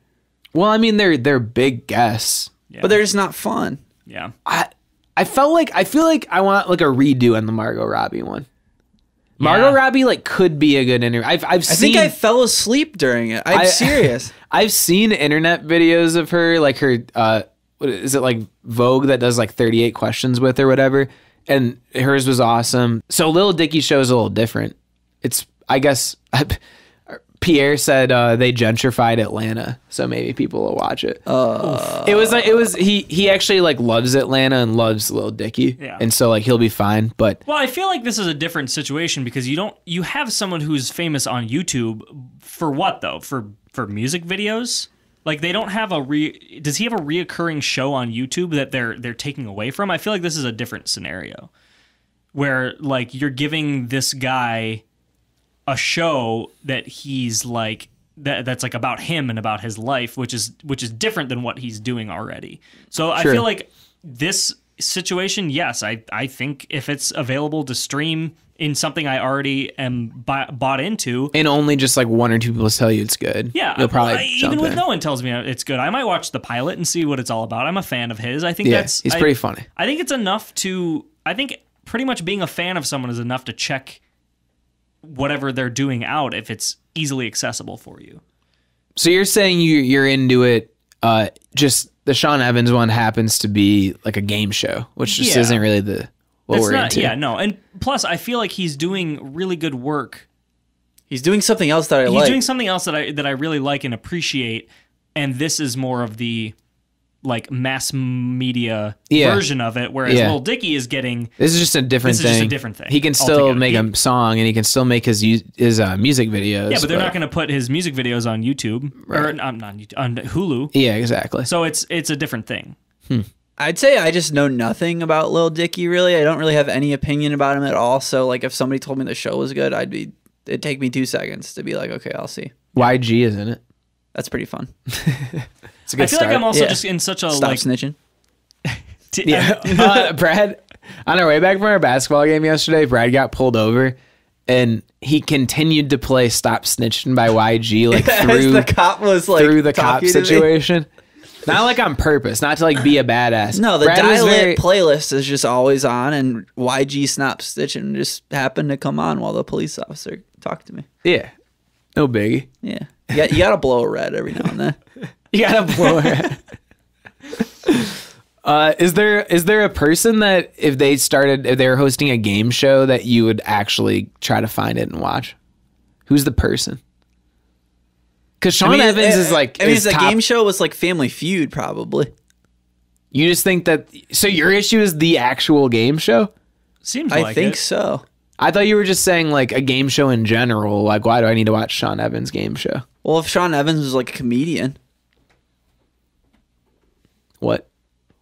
Well, I mean, they're big guests. Yeah. But they're just not fun. Yeah. I feel like I want like a redo on the Margot Robbie one. Margot Robbie like could be a good interview. I think I fell asleep during it. I'm serious. I've seen internet videos of her, like her, what is it, like Vogue that does like 38 questions with or whatever, and hers was awesome. So Lil Dicky show is a little different. It's, I guess, Pierre said they gentrified Atlanta, so maybe people will watch it. He actually like loves Atlanta and loves Lil Dicky, and so like he'll be fine. But Well, I feel like this is a different situation because you have someone who's famous on YouTube for what though? For music videos? Like they don't have does he have a reoccurring show on YouTube that they're taking away from? I feel like this is a different scenario where like you're giving this guy a show that he's like that's like about him and about his life, which is different than what he's doing already. So I feel like this situation, yes, I think if it's available to stream in something I already am bought into, and only just like one or two people tell you it's good, yeah, you'll probably jump even with in. no one tells me it's good, I might watch the pilot and see what it's all about. I'm a fan of his. I think he's pretty funny. I think it's enough I think pretty much being a fan of someone is enough to check whatever they're doing out if it's easily accessible for you. So you're saying you're into it. Just the Sean Evans one happens to be like a game show, which just isn't really what we're into. Yeah, no. And plus, I feel like he's doing really good work. He's doing something else that I like. He's doing something else that I really like and appreciate. And this is more of the like mass media version of it, whereas Lil Dicky is getting. This is just a different thing. He can still make a song and he can still make his music videos. Yeah, but they're not going to put his music videos on YouTube or not YouTube, on Hulu. Yeah, exactly. So it's a different thing. I'd say I just know nothing about Lil Dicky, really. I don't really have any opinion about him at all. So, like, if somebody told me the show was good, it'd take me 2 seconds to be like, okay, I'll see. YG is in it. That's pretty fun. It's a good I feel start. like I'm also just in such a Stop like. snitching. Brad, on our way back from our basketball game yesterday, Brad got pulled over and he continued to play Stop Snitching by YG like through the cop was like through the cop talking to me. situation. Not like on purpose, not to like be a badass. No, the Brad was Dial-It playlist is just always on, and YG Stop Snitching just happened to come on while the police officer talked to me. Yeah, no biggie. Yeah, you gotta blow a red every now and then. You gotta blow it. Is there a person that if they were hosting a game show that you would actually try to find it and watch? Who's the person? Because Sean Evans is like. I mean, if the game show was like Family Feud, probably. You just think that. So your issue is the actual game show? Seems like I think it. so. I thought you were just saying like a game show in general. Like, why do I need to watch Sean Evans' game show? Well, if Sean Evans was like a comedian, What?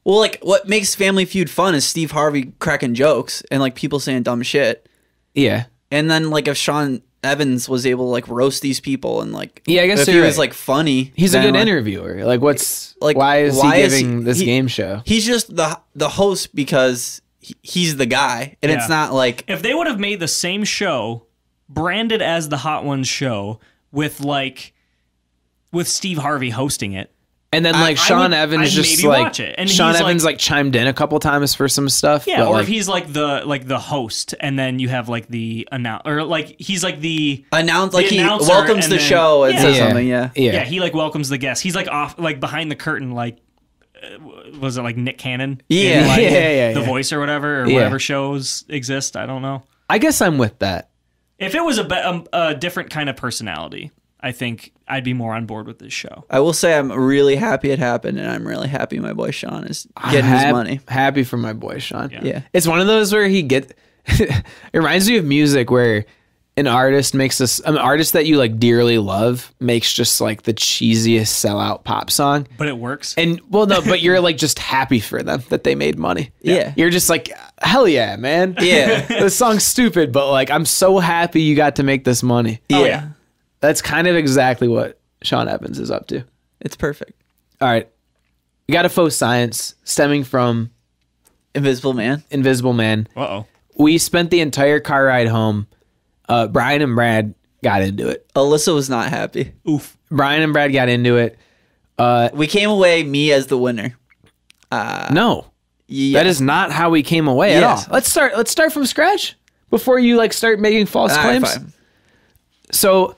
Well, like what makes Family Feud fun is Steve Harvey cracking jokes and like people saying dumb shit. Yeah. And then like if Sean Evans was able to like roast these people and like Yeah, I guess if he you're was right. like funny, He's a then, good like, interviewer. Like, what's like, why is why he is giving he- this he- game show? He's just the host because he's the guy, and it's Yeah. not like If they would have made the same show, branded as the Hot Ones show, with Steve Harvey hosting it, And then like I Sean would- Evans I'd just maybe like watch it. And Sean he's, Evans like- like chimed in a couple times for some stuff. yeah, but, or like, if he's like the host, and then you have like the or like he's like the announced, like the he announcer, welcomes and the then- show and Yeah. says yeah, something. Yeah. yeah, he like welcomes the guests. He's like off like behind the curtain, like was it like Nick Cannon? Yeah. In, like, Yeah, The yeah. Voice or whatever, or Yeah. whatever shows exist. I don't know. I guess I'm with that. If it was a different kind of personality, I think I'd be more on board with this show. I will say I'm really happy it happened, and I'm really happy my boy Sean is getting his money. Happy for my boy Sean. Yeah. It's one of those where it reminds me of music where an artist that you like dearly love makes just like the cheesiest sellout pop song. But it works. And well, no, but you're like just happy for them that they made money. Yeah. You're just like, hell yeah, man. Yeah. This song's stupid, but like, I'm so happy you got to make this money. Oh, Yeah. That's kind of exactly what Sean Evans is up to. It's perfect. All right. We got a faux science stemming from Invisible Man. Invisible Man. Uh-oh. We spent the entire car ride home. Brian and Brad got into it. Alyssa was not happy. Oof. Brian and Brad got into it. We came away me as the winner. No, Yeah. that is not how we came away at Yes. all. Let's start from scratch before you like start making false All right, claims. fine. So,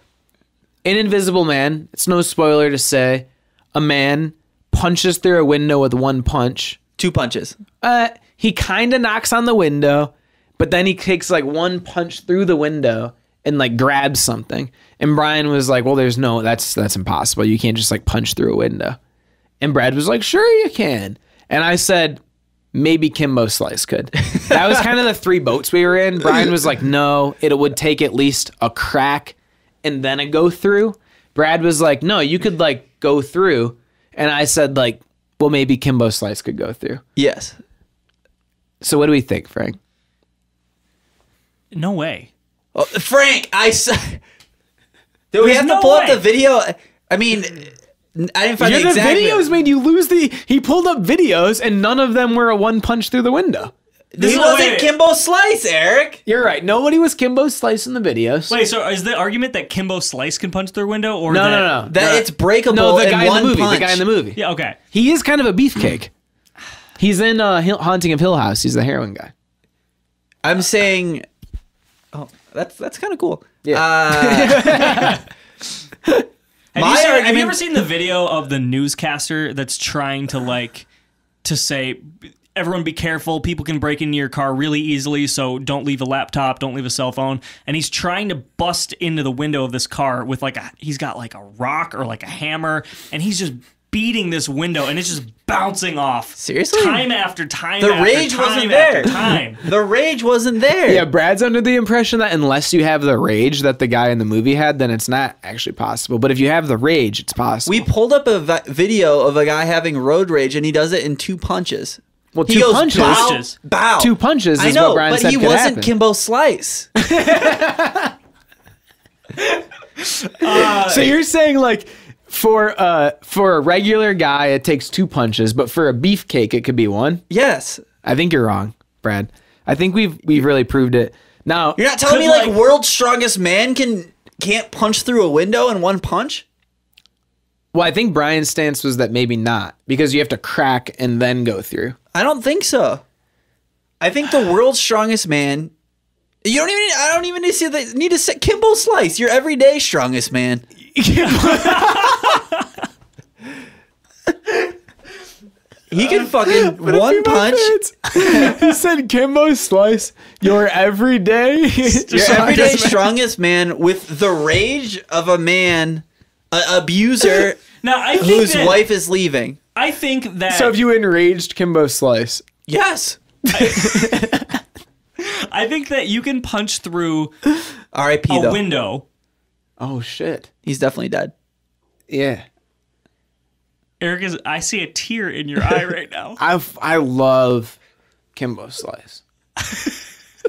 in Invisible Man, it's no spoiler to say, a man punches through a window with one punch. 2 punches. He kind of knocks on the window, but then he takes like one punch through the window and like grabs something. And Brian was like, well, that's impossible. You can't just like punch through a window. And Brad was like, sure you can. And I said, maybe Kimbo Slice could. That was kind of the 3 boats we were in. Brian was like, no, it would take at least a crack and then a go through. Brad was like, no, you could like go through. And I said like, well, maybe Kimbo Slice could go through. Yes. So what do we think, Frank? No way. Oh, Frank, I said. Do we There's have to no pull up way. the video? I mean, I didn't find the The exact videos made you lose he pulled up videos and none of them were a one punch through the window. He is- wasn't wait. Kimbo Slice, Eric. You're right. Nobody was Kimbo Slice in the videos. Wait, so is the argument that Kimbo Slice can punch through a window, or No, that, no. That it's breakable No, the in guy in one the movie. punch. The guy in the movie. Yeah, okay. He is kind of a beefcake. He's in Haunting of Hill House. He's the heroin guy. I'm saying, oh, that's kind of cool. Yeah. Have you ever seen the video of the newscaster that's trying to say, everyone be careful, people can break into your car really easily, so don't leave a laptop, don't leave a cell phone. And he's trying to bust into the window of this car with he's got like a rock or like a hammer, and he's just beating this window, and it's just bouncing off. Seriously? Time after time The after rage time wasn't after there. time. The rage wasn't there. Yeah, Brad's under the impression that unless you have the rage that the guy in the movie had, then it's not actually possible. But if you have the rage, it's possible. We pulled up a video of a guy having road rage, and he does it in 2 punches. Well, He 2 goes, punches. bow, bow. 2 punches I is know, what Brian but said he could wasn't happen. Kimbo Slice. So you're saying like for a regular guy it takes 2 punches, but for a beefcake it could be 1? Yes. I think you're wrong, Brad. I think we've really proved it. Now You're not telling Could, me like like- world's strongest man can't punch through a window in 1 punch? well, I think Brian's stance was that maybe not, because you have to crack and then go through. I don't think so. I think the world's strongest man. I don't even need to say Kimbo Slice, your everyday strongest man. He can fucking 1 punch. He said Kimbo Slice, your everyday Your everyday strongest man with the rage of a man, an abuser Now, I think whose that, wife is leaving. I think that So if you enraged Kimbo Slice, Yes. I think that you can punch through R.I.P. a though. window. oh shit, He's definitely dead. yeah. Eric, I see a tear in your eye right now. I love Kimbo Slice.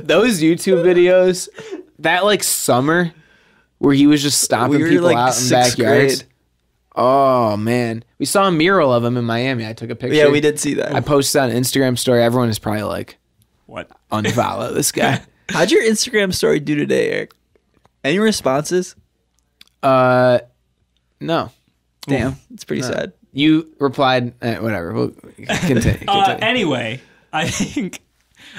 Those YouTube videos, that like summer where he was just stomping people like out in 6th backyards. grade. Oh man, we saw a mural of him in Miami. I took a picture. Yeah, we did see that. I posted on Instagram story. Everyone is probably like, What? unfollow this guy. How'd your Instagram story do today, Eric? Any responses? No. Damn, it's pretty sad. You replied, whatever. We'll continue. Anyway, I think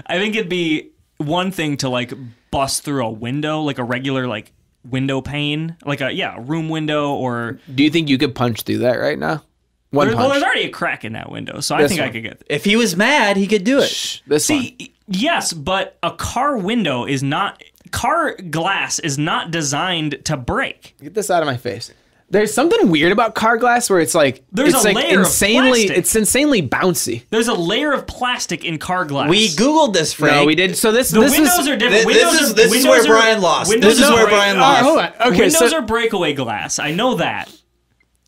it'd be one thing to like bust through a window, like a regular like window pane, like a room window, or Do you think you could punch through that right now? One punch. well, there's already a crack in that window, so I think I could get. If he was mad, he could do it. Shh, this one. Yes, but a car window is not. Car glass is not designed to break. Get this out of my face. There's something weird about car glass where it's like There's it's a like layer of insanely plastic. it's insanely bouncy. There's a layer of plastic in car glass. We Googled this, Frank. No, we did. So this The windows is are different. This is where Brian lost. This is where Brian lost. hold on. Okay, Windows so are breakaway glass. I know that.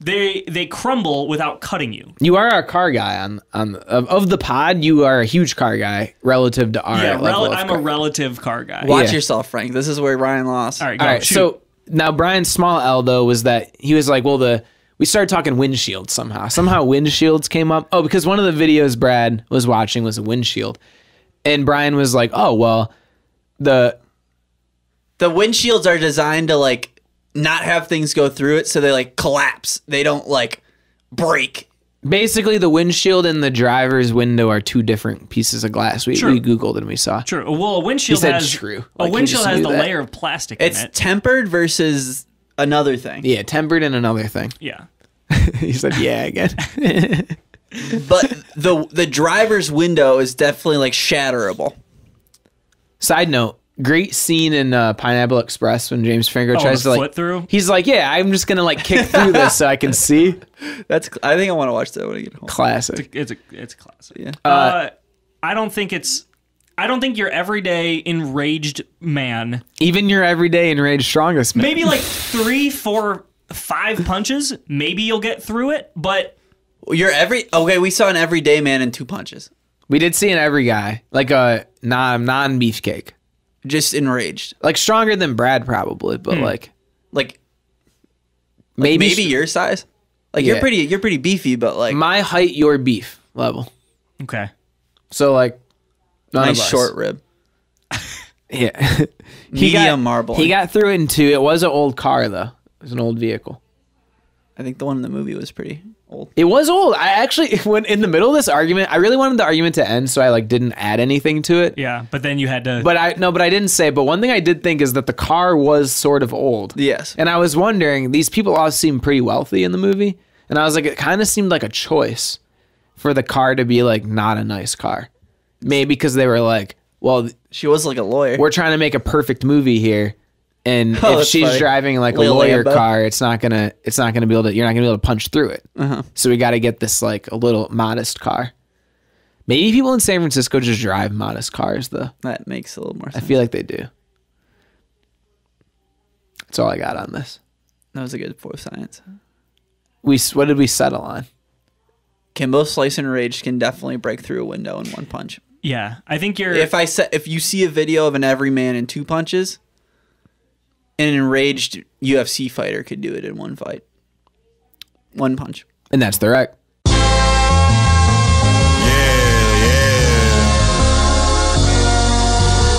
They crumble without cutting you. you are a car guy of the pod. You are a huge car guy relative to our level of I'm car. a relative car guy. Watch Yeah. yourself, Frank. This is where Ryan lost. All right, go. All right, shoot. so now Brian's small L though was that he was like, well, we started talking windshields somehow. Somehow windshields came up. Oh, because one of the videos Brad was watching was a windshield, and Brian was like, oh well, the windshields are designed to like not have things go through it, so they like collapse. They don't like break. basically the windshield and the driver's window are two different pieces of glass. We Googled and we saw. True. Well, a windshield He said has true. A Like, he windshield just has knew the that. layer of plastic It's in it. tempered versus another thing. Yeah, tempered and another thing. Yeah. He said, yeah, again. But the driver's window is definitely like shatterable. Side note, great scene in Pineapple Express when James Franco tries the to foot like through? He's like, yeah, I'm just gonna like kick through this so I can see. I think I want to watch that when I get home. Classic. It's a classic. Yeah. I don't think your everyday enraged man. Even your everyday enraged strongest man. Maybe like 3, 4, 5 punches. Maybe you'll get through it, but Okay, we saw an everyday man in 2 punches. We did see an every guy, like a non-beefcake. Just enraged. Like stronger than Brad probably, but like maybe your size. Like Yeah. you're pretty beefy, but like my height, your beef level. okay. So like none nice of us. short rib. Yeah. Medium marble. He got through it in 2. It was an old car though. It was an old vehicle. I think the one in the movie was pretty old. It was old. I actually when in the middle of this argument, I really wanted the argument to end, so I like didn't add anything to it. Yeah, but then you had to. But I didn't say. But one thing I did think is that the car was sort of old. Yes. And I was wondering, these people all seem pretty wealthy in the movie, and I was like, it kind of seemed like a choice for the car to be like not a nice car, maybe because they were like, well, She was like a lawyer. we're trying to make a perfect movie here. And if that's she's funny. driving like Lil a lawyer Lambo. car, it's not gonna be able to. You're not gonna be able to punch through it. So we got to get this like a little modest car. Maybe people in San Francisco just drive modest cars, though. That makes a little more I sense. feel like they do. That's all I got on this. That was a good for science. What did we settle on? Kimbo Slice and Rage can definitely break through a window in 1 punch. yeah, I think you're. If you see a video of an everyman in 2 punches, an enraged UFC fighter could do it in 1 fight. 1 punch. And that's the wreck.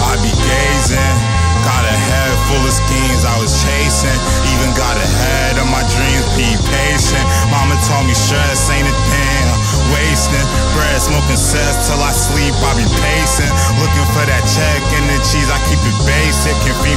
I be gazing, got a head full of schemes I was chasing. Even got ahead of my dreams, be patient. Mama told me stress ain't a thing, wasting bread, smoking cess till I sleep. I be pacing, looking for that check and the cheese. I keep it basic, can feel